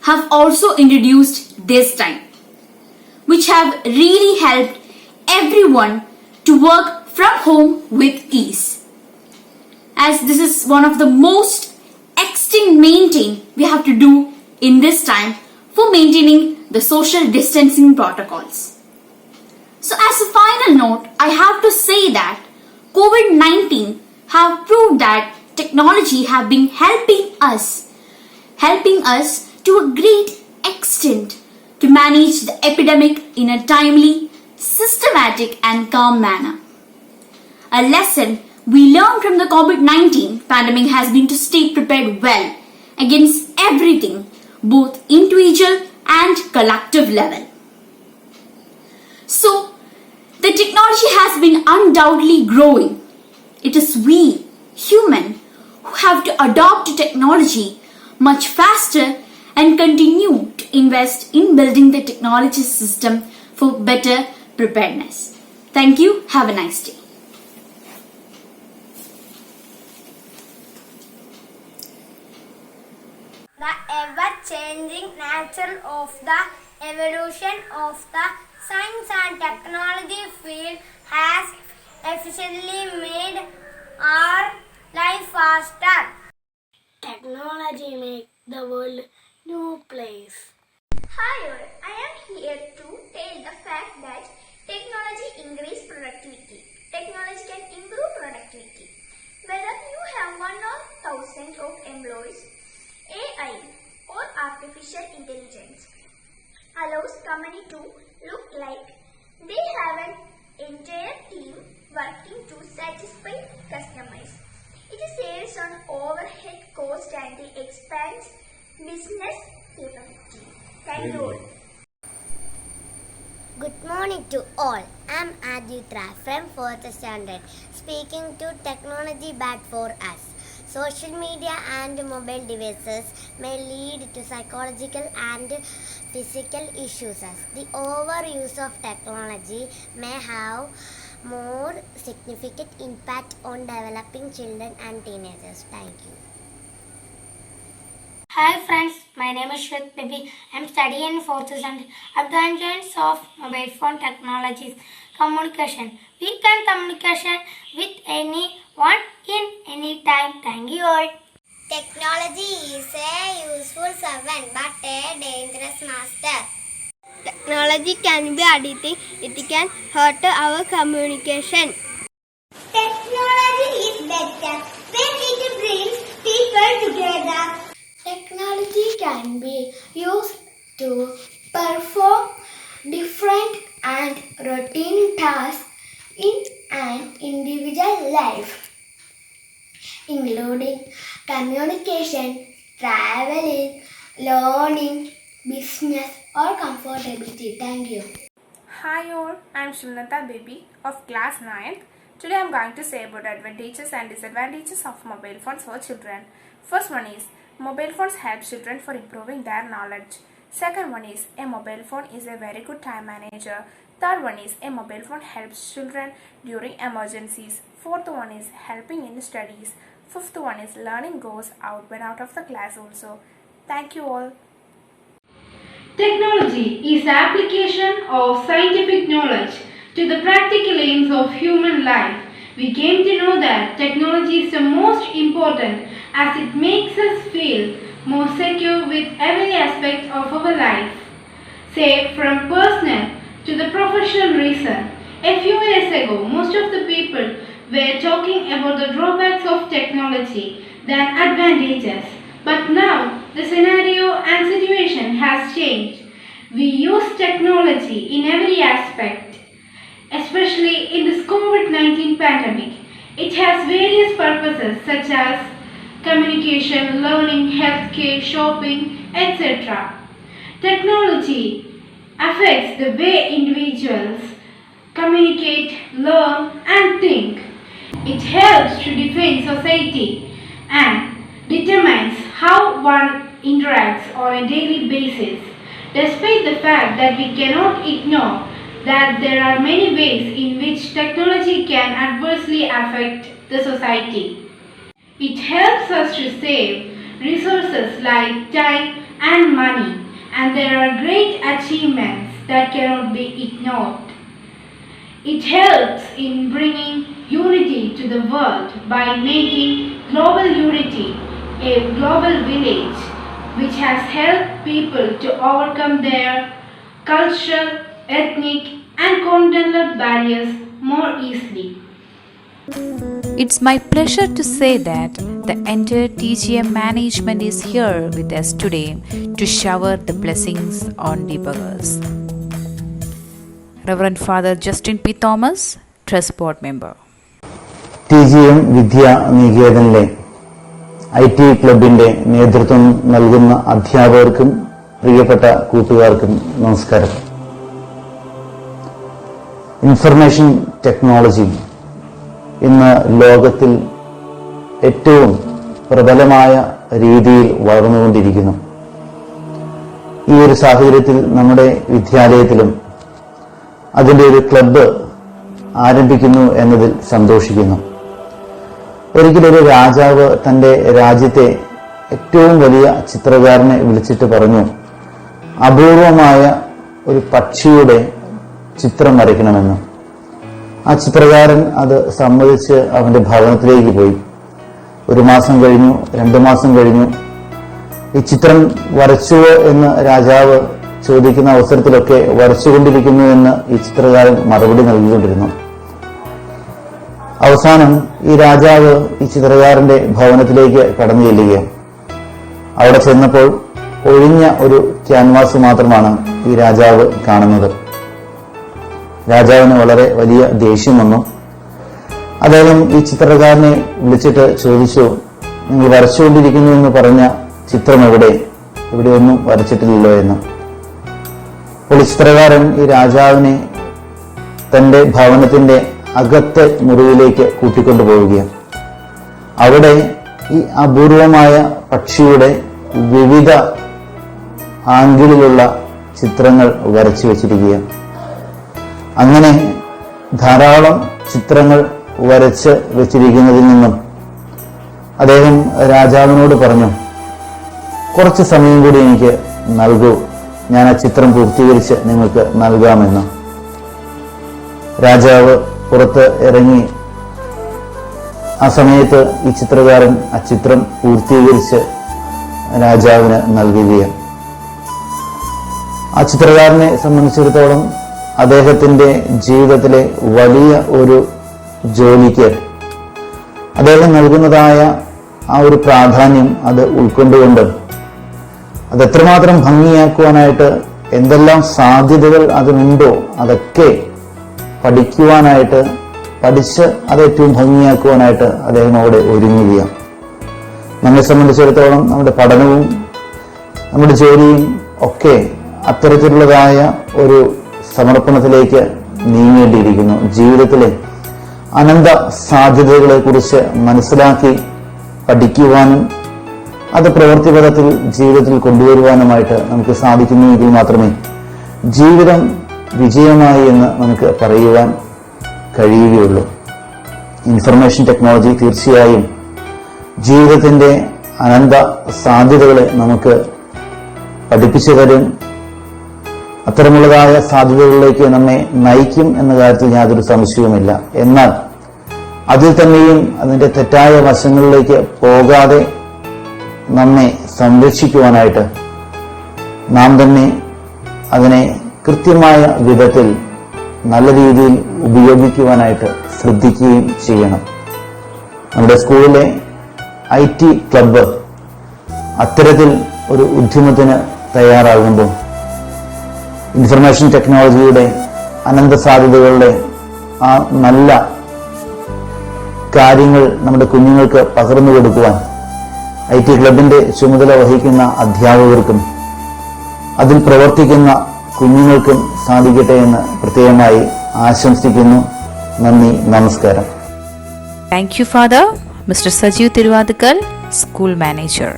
have also introduced this time, which have really helped everyone to work from home with ease. As this is one of the most extreme maintain we have to do in this time for maintaining the social distancing protocols. So as a final note, I have to say that COVID-19 have proved that technology have been helping us to a great extent to manage the epidemic in a timely, systematic and calm manner. A lesson we learned from the COVID-19 pandemic has been to stay prepared well against everything, both individual and collective level. So, the technology has been undoubtedly growing. It is we, human, who have to adopt to technology much faster and continue to invest in building the technology system for better preparedness. Thank you. Have a nice day. The ever-changing nature of the evolution of the science and technology field has efficiently made our life faster. Technology makes the world new place. Hi all, I am here to tell the fact that technology increases productivity. Technology can improve productivity. Whether you have 1 or 1,000 of employees, AI or artificial intelligence allows company to look like they have an entire team working to satisfy customers. It saves on overhead cost and expands business capability. Thank you all. Good morning to all. I'm Aditra from 4th standard, speaking to technology bad for us. Social media and mobile devices may lead to psychological and physical issues. The overuse of technology may have more significant impact on developing children and teenagers. Thank you. Hi friends, my name is Shwet Baby. I'm studying in 4th standard. Advantages of mobile phone technologies. Communication. We can communication with anyone in any time. Thank you all. Technology is a useful servant but a dangerous master. Technology can be addictive. It can hurt our communication. Technology is better when it brings learn together. Technology can be used to perform different and routine tasks in an individual life, including communication, traveling, learning, business, or comfortability. Thank you. Hi all, I am Shivnata Baby of class 9th. Today I am going to say about advantages and disadvantages of mobile phones for children. First one is, mobile phones help children for improving their knowledge. Second one is, a mobile phone is a very good time manager. Third one is, a mobile phone helps children during emergencies. Fourth one is, helping in studies. Fifth one is, learning goes out when out of the class also. Thank you all. Technology is the application of scientific knowledge to the practical aims of human life. We came to know that technology is the most important as it makes us feel more secure with every aspect of our life. Say from personal to the professional reason. A few years ago, most of the people were talking about the drawbacks of technology than advantages. But now, the scenario and situation has changed. We use technology in every aspect, especially in this COVID-19 pandemic. It has various purposes such as communication, learning, healthcare, shopping, etc. Technology affects the way individuals communicate, learn, and think. It helps to define society and determines how one interacts on a daily basis. Despite the fact that we cannot ignore that there are many ways in which technology can adversely affect the society. It helps us to save resources like time and money, and there are great achievements that cannot be ignored. It helps in bringing unity to the world by making global unity a global village, which has helped people to overcome their cultural, ethnic, and continental barriers more easily. It's my pleasure to say that the entire TGM management is here with us today to shower the blessings on debuggers. Reverend Father Justin P. Thomas, Trust Board Member. TGM Vidya നികേതനിലെ IT ക്ലബിന്റെ നേതൃത്വം നൽകുന്ന അധ്യാപകർക്കും പ്രിയപ്പെട്ട കൂട്ടുകാർക്കും നമസ്കാരം. Information technology ഇന്ന് ലോകത്തിൽ ഏറ്റവും പ്രബലമായ രീതിയിൽ വളർന്നുകൊണ്ടിരിക്കുന്നു. ഈ ഒരു സാഹചര്യത്തിൽ നമ്മുടെ വിദ്യാലയത്തിലും അതിൻ്റെ ഒരു ക്ലബ്ബ് ആരംഭിക്കുന്നു എന്നതിൽ സന്തോഷിക്കുന്നു. ഒരിക്കലൊരു രാജാവ് തൻ്റെ രാജ്യത്തെ ഏറ്റവും വലിയ ചിത്രകാരനെ വിളിച്ചിട്ട് പറഞ്ഞു, അപൂർവമായ ഒരു പക്ഷിയുടെ ചിത്രം വരയ്ക്കണമെന്ന്. ആ ചിത്രകാരൻ അത് സമ്മതിച്ച് അവന്റെ ഭവനത്തിലേക്ക് പോയി. 1 മാസം കഴിഞ്ഞു, 2 മാസം കഴിഞ്ഞു. ഈ ചിത്രം വരച്ചുവോ എന്ന് രാജാവ് ചോദിക്കുന്ന അവസരത്തിലൊക്കെ വരച്ചുകൊണ്ടിരിക്കുന്നു എന്ന് ഈ ചിത്രകാരൻ മറുപടി നൽകിക്കൊണ്ടിരുന്നു. അവസാനം ഈ രാജാവ് ഈ ചിത്രകാരന്റെ ഭവനത്തിലേക്ക് കടന്നു ചെല്ലുകയാണ്. അവിടെ ചെന്നപ്പോൾ ഒഴിഞ്ഞ ഒരു ക്യാൻവാസ് മാത്രമാണ് ഈ രാജാവ് കാണുന്നത്. രാജാവിന് വളരെ വലിയ ദേഷ്യം വന്നു. അദ്ദേഹം ഈ ചിത്രകാരനെ വിളിച്ചിട്ട് ചോദിച്ചു, നിങ്ങൾ വരച്ചുകൊണ്ടിരിക്കുന്നു എന്ന് പറഞ്ഞ ചിത്രം ഇവിടെയൊന്നും വരച്ചിട്ടില്ലല്ലോ എന്ന്. അപ്പോൾ ഈ ചിത്രകാരൻ ഈ രാജാവിനെ തന്റെ ഭവനത്തിന്റെ അകത്തെ മുറിയിലേക്ക് കൂട്ടിക്കൊണ്ടുപോവുകയാണ്. അവിടെ ഈ അപൂർവമായ പക്ഷിയുടെ വിവിധ ആംഗിളിലുള്ള ചിത്രങ്ങൾ വരച്ചു വെച്ചിരിക്കുകയാണ്. അങ്ങനെ ധാരാളം ചിത്രങ്ങൾ വരച്ച് വെച്ചിരിക്കുന്നതിൽ നിന്നും അദ്ദേഹം രാജാവിനോട് പറഞ്ഞു, കുറച്ച് സമയം കൂടി എനിക്ക് നൽകൂ, ഞാൻ ആ ചിത്രം പൂർത്തീകരിച്ച് നിങ്ങൾക്ക് നൽകാമെന്ന്. രാജാവ് പുറത്ത് ഇറങ്ങി. ആ സമയത്ത് ഈ ചിത്രകാരൻ ആ ചിത്രം പൂർത്തീകരിച്ച് രാജാവിന് നൽകുകയാണ്. ആ ചിത്രകാരനെ സംബന്ധിച്ചിടത്തോളം അദ്ദേഹത്തിന്റെ ജീവിതത്തിലെ വലിയ ഒരു ജോലിക്ക് അദ്ദേഹം നൽകുന്നതായ ആ ഒരു പ്രാധാന്യം അത് ഉൾക്കൊണ്ടുകൊണ്ട് അത് എത്രമാത്രം ഭംഗിയാക്കുവാനായിട്ട് എന്തെല്ലാം സാധ്യതകൾ അതിനുണ്ടോ അതൊക്കെ പഠിക്കുവാനായിട്ട്, പഠിച്ച് അത് ഏറ്റവും ഭംഗിയാക്കുവാനായിട്ട് അദ്ദേഹം അവിടെ ഒരുങ്ങുകയാണ്. നമ്മെ സംബന്ധിച്ചിടത്തോളം നമ്മുടെ പഠനവും നമ്മുടെ ജോലിയും ഒക്കെ അത്തരത്തിലുള്ളതായ ഒരു സമർപ്പണത്തിലേക്ക് നീങ്ങേണ്ടിയിരിക്കുന്നു. ജീവിതത്തിലെ അനന്ത സാധ്യതകളെ കുറിച്ച് മനസ്സിലാക്കി പഠിക്കുവാനും അത് പ്രവൃത്തിപഥത്തിൽ ജീവിതത്തിൽ കൊണ്ടുവരുവാനുമായിട്ട് നമുക്ക് സാധിക്കുന്നുവെങ്കിൽ മാത്രമേ ജീവിതം വിജയമായി എന്ന് നമുക്ക് പറയുവാൻ കഴിയുകയുള്ളൂ. ഇൻഫർമേഷൻ ടെക്നോളജി തീർച്ചയായും ജീവിതത്തിന്റെ അനന്ത സാധ്യതകളെ നമുക്ക് പഠിപ്പിച്ചു തരും. അത്തരമുള്ളതായ സാധ്യതകളിലേക്ക് നമ്മെ നയിക്കും എന്ന കാര്യത്തിൽ യാതൊരു സംശയവുമില്ല. എന്നാൽ അതിൽ തന്നെയും അതിന്റെ തെറ്റായ വശങ്ങളിലേക്ക് പോകാതെ നമ്മെ സംരക്ഷിക്കുവാനായിട്ട് നാം തന്നെ അതിനെ കൃത്യമായ വിധത്തിൽ നല്ല രീതിയിൽ ഉപയോഗിക്കുവാനായിട്ട് ശ്രദ്ധിക്കുകയും ചെയ്യണം. നമ്മുടെ സ്കൂളിലെ IT ക്ലബ്ബ് അത്തരത്തിൽ ഒരു ഉദ്യമത്തിന് തയ്യാറാകുമ്പോൾ ഇൻഫർമേഷൻ ടെക്നോളജിയുടെ അനന്ത സാധ്യതകളുടെ ആ നല്ല കാര്യങ്ങൾ നമ്മുടെ കുഞ്ഞുങ്ങൾക്ക് പകർന്നു കൊടുക്കുവാൻ IT ക്ലബിന്റെ ചുമതല വഹിക്കുന്ന അധ്യാപകർക്കും അതിൽ പ്രവർത്തിക്കുന്ന കുഞ്ഞുങ്ങൾക്കും സാധിക്കട്ടെ എന്ന് പ്രത്യേകമായി ആശംസിക്കുന്നു. നന്ദി, നമസ്കാരം. Thank you, Father. Mr. Sajeev Tiruvadikal, School Manager.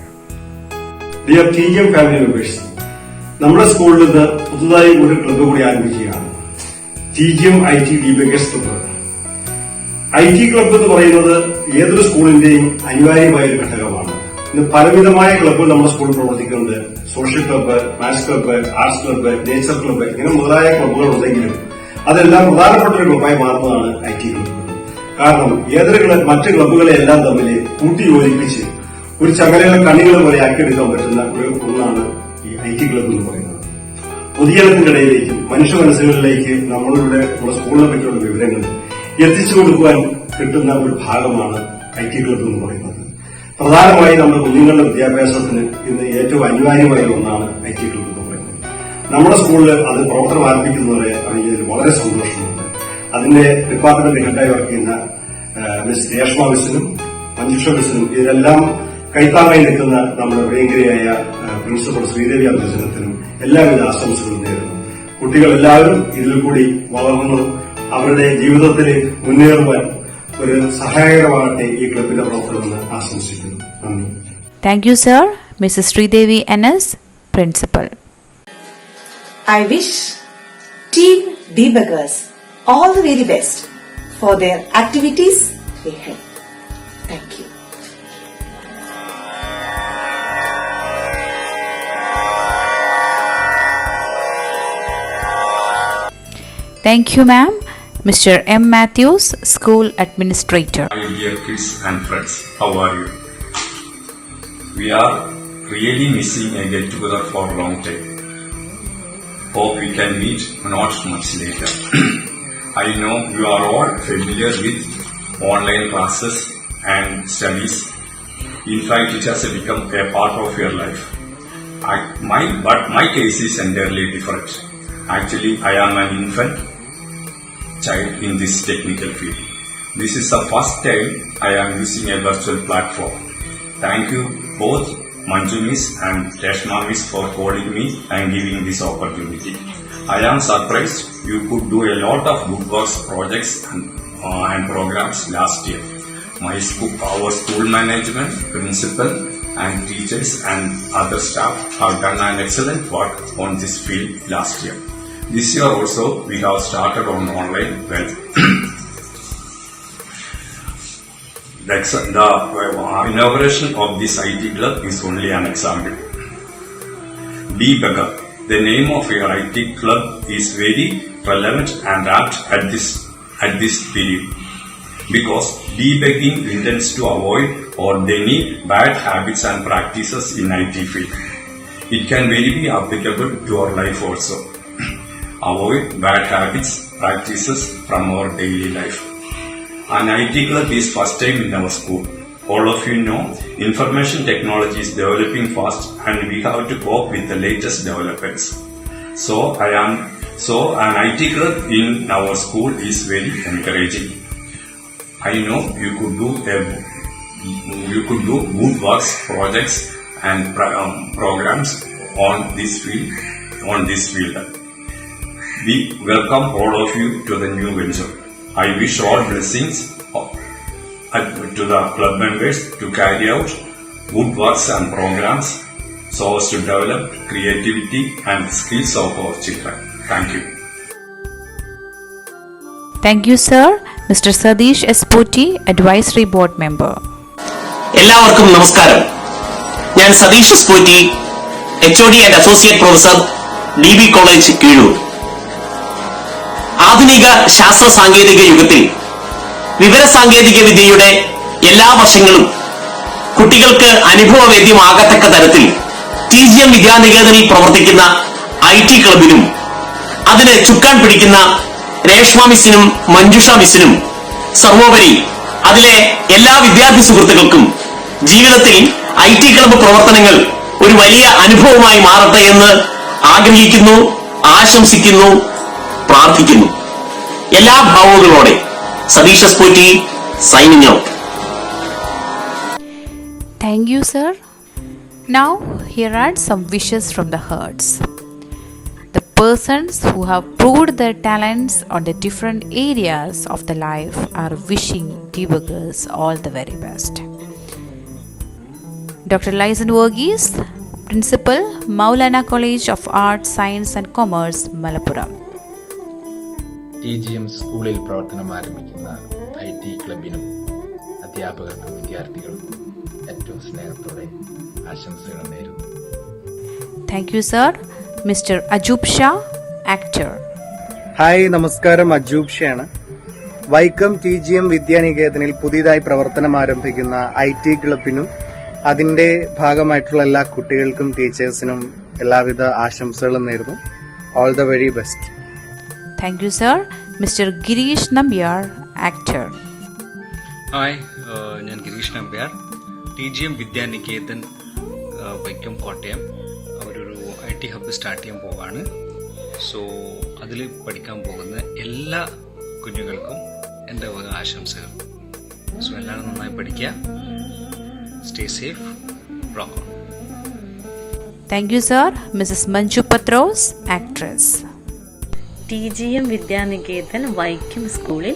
Dear TGM family members, നമ്മുടെ സ്കൂളിൽ നിന്ന് പുതുതായി ഒരു ക്ലബ്ബ് കൂടി ആരംഭിക്കുകയാണ്. TGM IT debuggers club. IT club എന്ന് പറയുന്നത് ഏതൊരു സ്കൂളിന്റെയും അനിവാര്യമായ ഒരു ഘടകമാണ്. ഇന്ന് പലവിധമായ ക്ലബ്ബുകൾ നമ്മുടെ സ്കൂളിൽ പ്രവർത്തിക്കുന്നുണ്ട്. Social club, maths club, arts club, nature club, ഇങ്ങനെ മുതലായ ക്ലബ്ബുകൾ ഉണ്ടെങ്കിലും അതെല്ലാം പ്രധാനപ്പെട്ട ഒരു ക്ലബ്ബായി മാറുന്നതാണ് IT ക്ലബ്ബ്. കാരണം ഏതൊരു മറ്റ് ക്ലബ്ബുകളെ എല്ലാം തമ്മിൽ കൂട്ടി യോജിപ്പിച്ച് ഒരു ചങ്ങലകളെ കണ്ണികൾ പോലെ ആക്കിയെടുക്കാൻ പറ്റുന്ന ഒരു ഒന്നാണ് ഈ IT ക്ലബ്ബ് എന്ന് പറയുന്നത്. പൊതുജനത്തിന്റെ ഇടയിലേക്കും മനുഷ്യ മനസ്സുകളിലേക്ക് നമ്മുടെ സ്കൂളിനെ പറ്റിയുള്ള വിവരങ്ങൾ എത്തിച്ചു കൊടുക്കുവാൻ കിട്ടുന്ന ഒരു ഭാഗമാണ് IT ക്ലബ്ബ് എന്ന് പറയുന്നത്. പ്രധാനമായി നമ്മുടെ കുഞ്ഞുങ്ങളുടെ വിദ്യാഭ്യാസത്തിന് ഇന്ന് ഏറ്റവും അനിവാര്യമായ ഒന്നാണ് IT ക്ലബ്ബ് എന്ന് പറയുന്നത്. നമ്മുടെ സ്കൂളിൽ അത് പ്രവർത്തനം ആരംഭിക്കുന്നവരെ അറിഞ്ഞതിൽ വളരെ സന്തോഷമുണ്ട്. അതിന്റെ ഡിപ്പാർട്ട്മെന്റ് ഹെഡായി വർക്ക് ചെയ്യുന്ന മിസ് രേഷ്മ മിസ്സിനും മഞ്ജുഷ മിസ്സിനും ഇതിലെല്ലാം കൈത്താങ്ങായി നിൽക്കുന്ന നമ്മുടെ പ്രിയങ്കരിയായ പ്രിൻസിപ്പൽ ശ്രീദേവി അന്തർജനത്തിനും എല്ലാവിധ ആശംസകളും നേരുന്നു. കുട്ടികളെല്ലാവരും ഇതിൽ കൂടി വളർന്നു അവരുടെ ജീവിതത്തിൽ മുന്നേറുവാൻ ഒരു സഹായകരമാകട്ടെ ഈ ക്ലബിന്റെ പ്രവർത്തനമെന്ന് ആശംസിക്കുന്നു. നന്ദി. Thank you, sir. Mrs. Sridevi NS, Principal. I wish Team Debuggers all the very best for their activities ahead. Thank you. Thank you, ma'am. Mr. M. Matthews, School Administrator. Hi dear kids and friends, how are you? We are really missing a get together for a long time. Hope we can meet not much later. I know you are all familiar with online classes and studies. In fact, it has become a part of your life. But my case is entirely different. Actually, I am an infant child in this technical field. This is the first time I am using a virtual platform. Thank you both Manju Miss and Reshma Miss for calling me and giving this opportunity. I am surprised you could do a lot of good works, projects and programs last year. Our school management, principal and teachers and other staff have done an excellent work on this field last year. This year also we have started on online well. The inauguration of this IT club is only an example. Debugger, the name of your IT club, is very relevant and apt at this period because debugging intends to avoid or any bad habits and practices in IT field. It can very be applicable to our life also. Avoid bad habits, practices from our daily life. An IT club is first time in our school. All of you know information technology is developing fast and we have to cope with the latest developments. So an IT club in our school is very encouraging. I know you could do good works, projects and programs on this field. We welcome all of you to the new venture. I wish all blessings to the club members to carry out good works and programs so as to develop creativity and skills of our children. Thank you. Thank you, sir. Mr. Sadish S. Poti, Advisory Board Member. എല്ലാവർക്കും നമസ്കാരം. ഞാൻ Satheesh S Potti, HOD and associate professor DB college Keezhoor. ആധുനിക ശാസ്ത്ര സാങ്കേതിക യുഗത്തിൽ വിവരസാങ്കേതിക വിദ്യയുടെ എല്ലാ വശങ്ങളും കുട്ടികൾക്ക് അനുഭവവേദ്യമാകത്തക്ക തരത്തിൽ TGM വിദ്യാനികേതനിൽ പ്രവർത്തിക്കുന്ന IT ക്ലബിനും അതിന് ചുക്കാൻ പിടിക്കുന്ന രേഷ്മ മിസ്സിനും മഞ്ജുഷ മിസ്സിനും സർവോപരി അതിലെ എല്ലാ വിദ്യാർത്ഥി സുഹൃത്തുക്കൾക്കും ജീവിതത്തിൽ IT ക്ലബ് പ്രവർത്തനങ്ങൾ ഒരു വലിയ അനുഭവമായി മാറട്ടെ എന്ന് ആഗ്രഹിക്കുന്നു, ആശംസിക്കുന്നു, പ്രാർത്ഥിക്കുന്നു. എല്ലാ ഭാവങ്ങളോടെ Satheesh S Potti signing out. Thank you, sir. Now, here are some wishes from the hearts. The persons who have proved their talents on the different areas of the life are wishing debuggers all the very best. Dr. Lyson Verghese, Principal, Maulana College of Arts, Science and Commerce, Malappuram. TGM സ്കൂളിൽ പ്രവർത്തനം ആരംഭിക്കുന്ന IT ക്ലബിനും അധ്യാപകർക്കും വിദ്യാർത്ഥികൾക്കും ഏറ്റവും സ്നേഹത്തോടെ ആശംസകൾ നേരുന്നു. Thank you, sir. Mr. Ajub Shah, actor. Hi, നമസ്കാരം. അജൂബ് ഷാണ്. വൈക്കം TGM വിദ്യാനികേതനിൽ പുതിയതായി പ്രവർത്തനം ആരംഭിക്കുന്ന IT ക്ലബിനും അതിന്റെ ഭാഗമായിട്ടുള്ള എല്ലാ കുട്ടികൾക്കും ടീച്ചേഴ്സിനും എല്ലാവിധ ആശംസകളും നേരുന്നു. All the very best. Thank you, sir. Mr. Girish Nambiar, actor. Hi, ഞാൻ ഗിരീഷ് നമ്പ്യാർ. TGM വിദ്യാനികേതൻ വൈക്കം കോട്ടയം അവരൊരു IT ഹബ്ബ് സ്റ്റാർട്ട് ചെയ്യാൻ പോവാണ്. സോ അതിൽ പഠിക്കാൻ പോകുന്ന എല്ലാ കുഞ്ഞുങ്ങൾക്കും എൻ്റെ വക ആശംസകൾ. സോ എല്ലാവരും നന്നായി പഠിക്കുക. Stay safe. Rock on. Thank you, sir. Mrs. Manju Patros, actress. TGM Vidyaniketan Vaikom സ്കൂളിൽ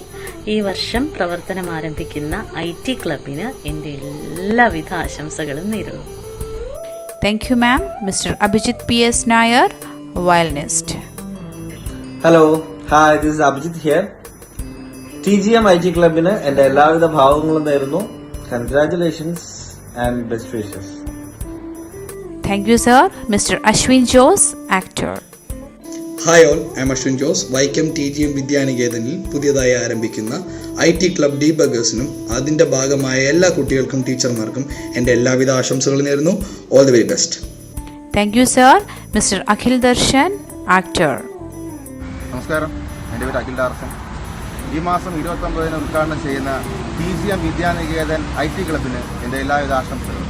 ഈ വർഷം പ്രവർത്തനം ആരംഭിക്കുന്ന IT ക്ലബിന് എൻ്റെ എല്ലാവിധ ആശംസകളും നേരുന്നു. Thank you, ma'am. Mr. Abhijit P.S. Nair, violinist. Hello, hi, this is Abhijith here. TGM IT ക്ലബിന് എൻ്റെ എല്ലാവിധ ഭാവങ്ങളും നേരുന്നു. Congratulations and best wishes. Thank you, sir. Mr. Ashwin Jose, actor. Hi all, I M Ashwin Jose. Vaikom TGM വിദ്യാനികേതനിൽ പുതിയതായി ആരംഭിക്കുന്ന IT club ഡീബഗേഴ്സിനും അതിൻ്റെ ഭാഗമായ എല്ലാ കുട്ടികൾക്കും ടീച്ചർമാർക്കും എൻ്റെ എല്ലാവിധ ആശംസകളും നേരുന്നു. All the very best. Thank you, sir. Mr. Akhil Darshan, actor. നമസ്കാരം, എൻ്റെ പേര് അഖിൽ ദാർശൻ. ഈ മാസം 29-ന് ഉദ്ഘാടനം ചെയ്യുന്ന TGM വിദ്യാനികേതൻ IT ക്ലബിന് എൻ്റെ എല്ലാവിധ ആശംസകളും.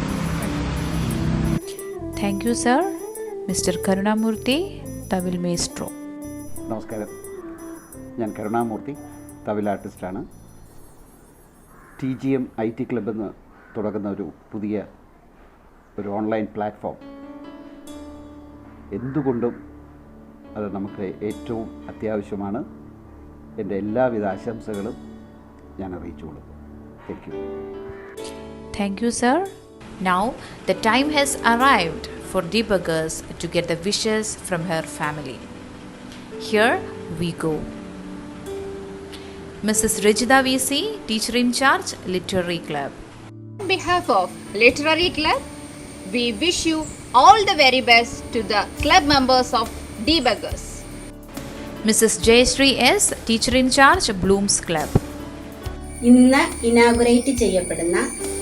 Thank you, sir. Mr. Karunamurthy, thavil maestro. നമസ്കാരം, ഞാൻ കരുണാമൂർത്തി, തവിൽ ആർട്ടിസ്റ്റാണ്. TGM IT ക്ലബ് എന്ന് തുടങ്ങുന്ന ഒരു പുതിയ ഓൺലൈൻ പ്ലാറ്റ്ഫോം എന്തുകൊണ്ടും അത് നമുക്ക് ഏറ്റവും അത്യാവശ്യമാണ്. എൻ്റെ എല്ലാവിധ ആശംസകളും ഞാൻ അറിയിച്ചു കൊടുക്കും. Thank you. Thank you, sir. Now the time has arrived for debuggers to get the wishes from her family. Here we go. Mrs. Rajida VC, Teacher in Charge, Literary Club. On behalf of Literary Club, we wish you all the very best to the club members of Debuggers. Mrs. Jayashree S, Teacher in Charge, Blooms Club. ഇന്ന് inaugurate ചെയ്യപ്പെടുന്ന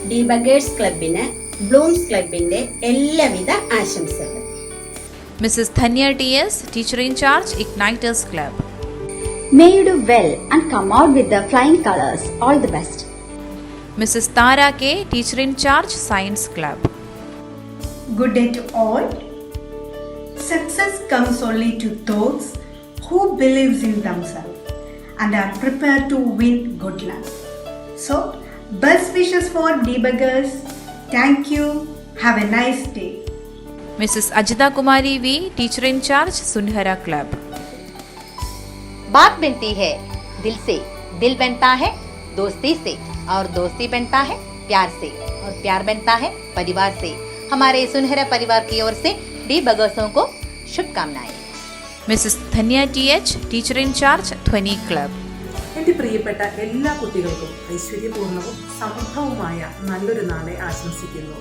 ഡീബഗേഴ്സ് ക്ലബിന് Bloom's ക്ലബിന്റെ എല്ലാവിധ ആശംസകൾ. Mrs. Thanya TS, Teacher in Charge, Igniters Club. May you do well and come out with the flying colors. All the best. Mrs. Tara K, Teacher in Charge, Science Club. Good day to all. Success comes only to those who believes in themselves and are prepared to win good luck. So, best wishes for debuggers. Thank you. Have a nice day. Mrs. Ajita Kumari V, Teacher in Charge, Sunhara Club. बात बनती है दिल से, दिल बनता है दोस्ती से, और दोस्ती बनता है प्यार से, और प्यार बनता है परिवार से. हमारे सुनहरा परिवार की ओर से डीबगर्सों को शुभकामनाएं. Mrs. Thanya TH, Teacher in Charge, Dhwani Club. എൻ്റെ പ്രിയപ്പെട്ട എല്ലാ കുട്ടികൾക്കും ഐശ്വര്യപൂർണവും സമൃദ്ധവുമായ നല്ലൊരു നാളെ ആശംസിക്കുന്നു.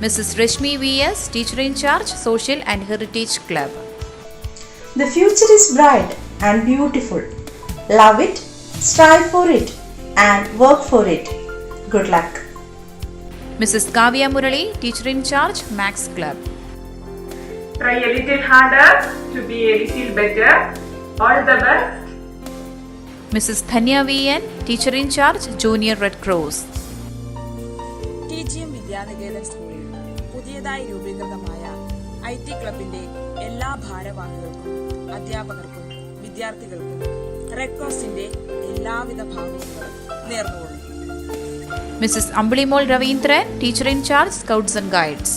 Mrs. Rashmi VS, Teacher in Charge, Social and Heritage Club. The future is bright and beautiful. Love it, strive for it, and work for it. Good luck. Mrs. Kavya Murali, Teacher in Charge, Max Club. Try a little harder to be a little better. All the best. Mrs. Thanya VN, Teacher in Charge, Junior Red Cross. TGM Vidya Niketan സ്കൂളിൽ പുതിയതായി രൂപീകൃതമായ IT ക്ലബിന്റെ എല്ലാ ഭാരവാഹികൾക്കും അധ്യാപകർക്കും വിദ്യാർത്ഥികൾക്കും red ക്രോസിന്റെ എല്ലാവിധ ഭാവങ്ങളും നേർന്നുകൊള്ളുന്നു. Mrs. Ambulimol Ravindran, Teacher in Charge, Scouts and Guides.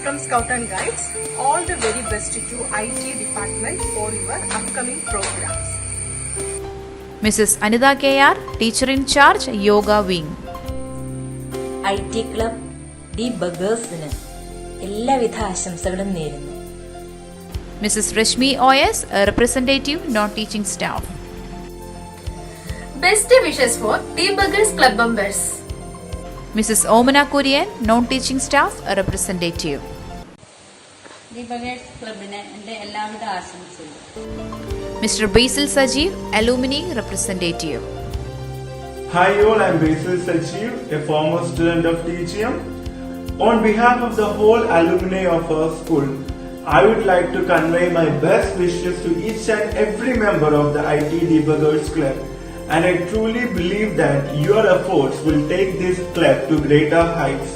From Scout and Guides, all the very best to IT department for your upcoming programs. Mrs. Anida KR, Teacher in Charge, Yoga Wing. IT Club ഡീബഗേഴ്സിന് എല്ലാവിധ ആശംസകളും നേരുന്നു. Mrs. Rashmi OS, a representative, non-teaching staff. Best wishes for Debuggers Club members. Mrs. Omana Kurian, non-teaching staff, a representative. Debuggers ക്ലബിന് എൻ്റെ എല്ലാവിധ ആശംസകളും. Mr. Basil Sajeev, alumni representative. Hi all, I'm Basil Sajeev, a former student of TGM. On behalf of the whole alumni of our school, I would like to convey my best wishes to each and every member of the IT Debuggers Club, and I truly believe that your efforts will take this club to greater heights.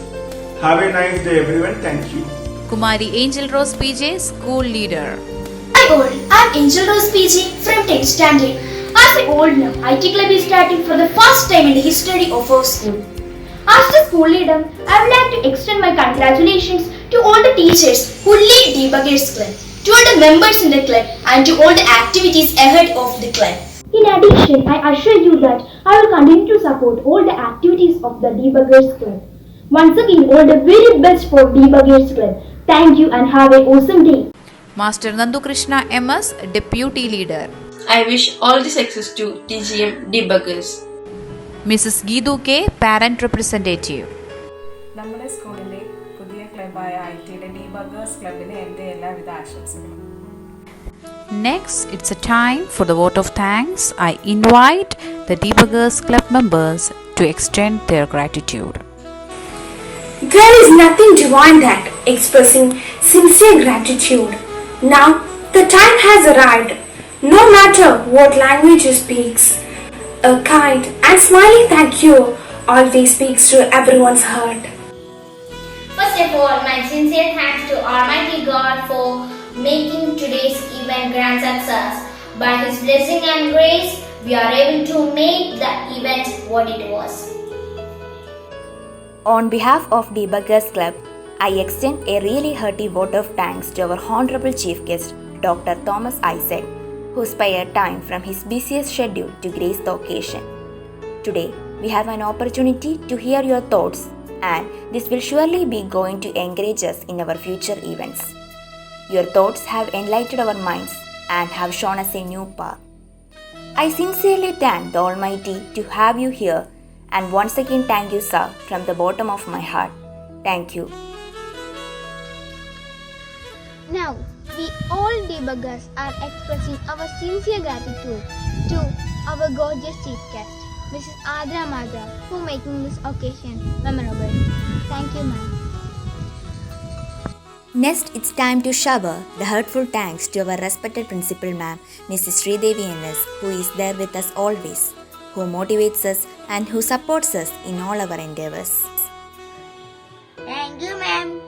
Have a nice day everyone, thank you. Kumari Angel Rose PJ, school leader. Hi all, I'm Angel Rose PJ from 10th standard. As we all know, IT Club is starting for the first time in the history of our school. As the school leader, I would like to extend my congratulations to all the teachers who lead Debuggers Club, to all the members in the club, and to all the activities ahead of the club. In addition, I assure you that I will continue to support all the activities of the Debuggers Club. Once again, all the very best for Debuggers Club. Thank you and have an awesome day. Master Nandu Krishna MS, Deputy Leader. I wish all the success to TGM Debuggers. Mrs. Geedu K, Parent Representative. നമ്മുടെ സ്കൂളിലെ പുതിയ ക്ലബായ ITയുടെ ഡീബഗേഴ്സ് ക്ലബിന് എൻ്റെ എല്ലാവിധ ആശംസകളും. Next, it's a time for the vote of thanks. I invite the Debuggers Club members to extend their gratitude. There is nothing divine that expressing sincere gratitude. Now, the time has arrived. No matter what language you speaks, a kind and smiling thank you always speaks to everyone's heart. First of all, my sincere thanks to Almighty God for making today's event grand success. By His blessing and grace, we are able to make the event what it was. On behalf of Debuggers Club, I extend a really hearty vote of thanks to our Honorable Chief Guest, Dr. Thomas Isaac, who spared time from his busiest schedule to grace the occasion. Today, we have an opportunity to hear your thoughts, and this will surely be going to encourage us in our future events. Your thoughts have enlightened our minds and have shown us a new path. I sincerely thank the Almighty to have you here, and once again thank you, sir, from the bottom of my heart. Thank you. Now, we all debuggers are expressing our sincere gratitude to our gorgeous chief guest, Mrs. Adra Madra, for making this occasion memorable. Thank you, ma'am. Next, it's time to shower the heartful thanks to our respected principal ma'am, Mrs. Sridevi NS, who is there with us always. who motivates us and who supports us in all our endeavors. Thank you, ma'am.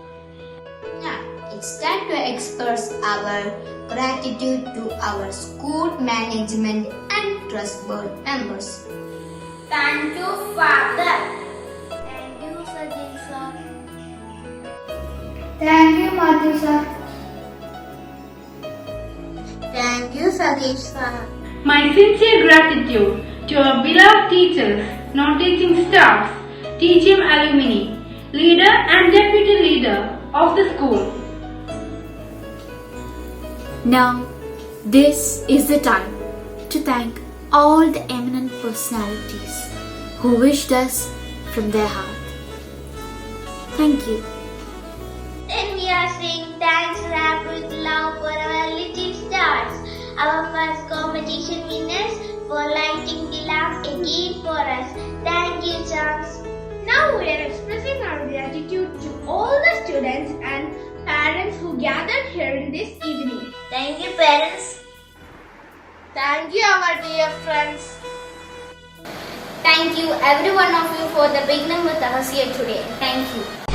Now, it's time to express our gratitude to our school management and trust board members. Thank you, Father. Thank you, Sajid sir. Thank you, Matthew sir. Thank you, Sadish sir. My sincere gratitude to our beloved teachers, non-teaching staffs, TGM alumni, leader and deputy leader of the school. Now, this is the time to thank all the eminent personalities who wished us from their heart. Thank you. Then we are saying thanks wrapped with love for our little stars, our first competition winners, for lighting the lamp again for us. Thank you, Charles. Now we are expressing our gratitude to all the students and parents who gathered here in this evening. Thank you, parents. Thank you, our dear friends. Thank you, every one of you, for the beginning with us here today. Thank you.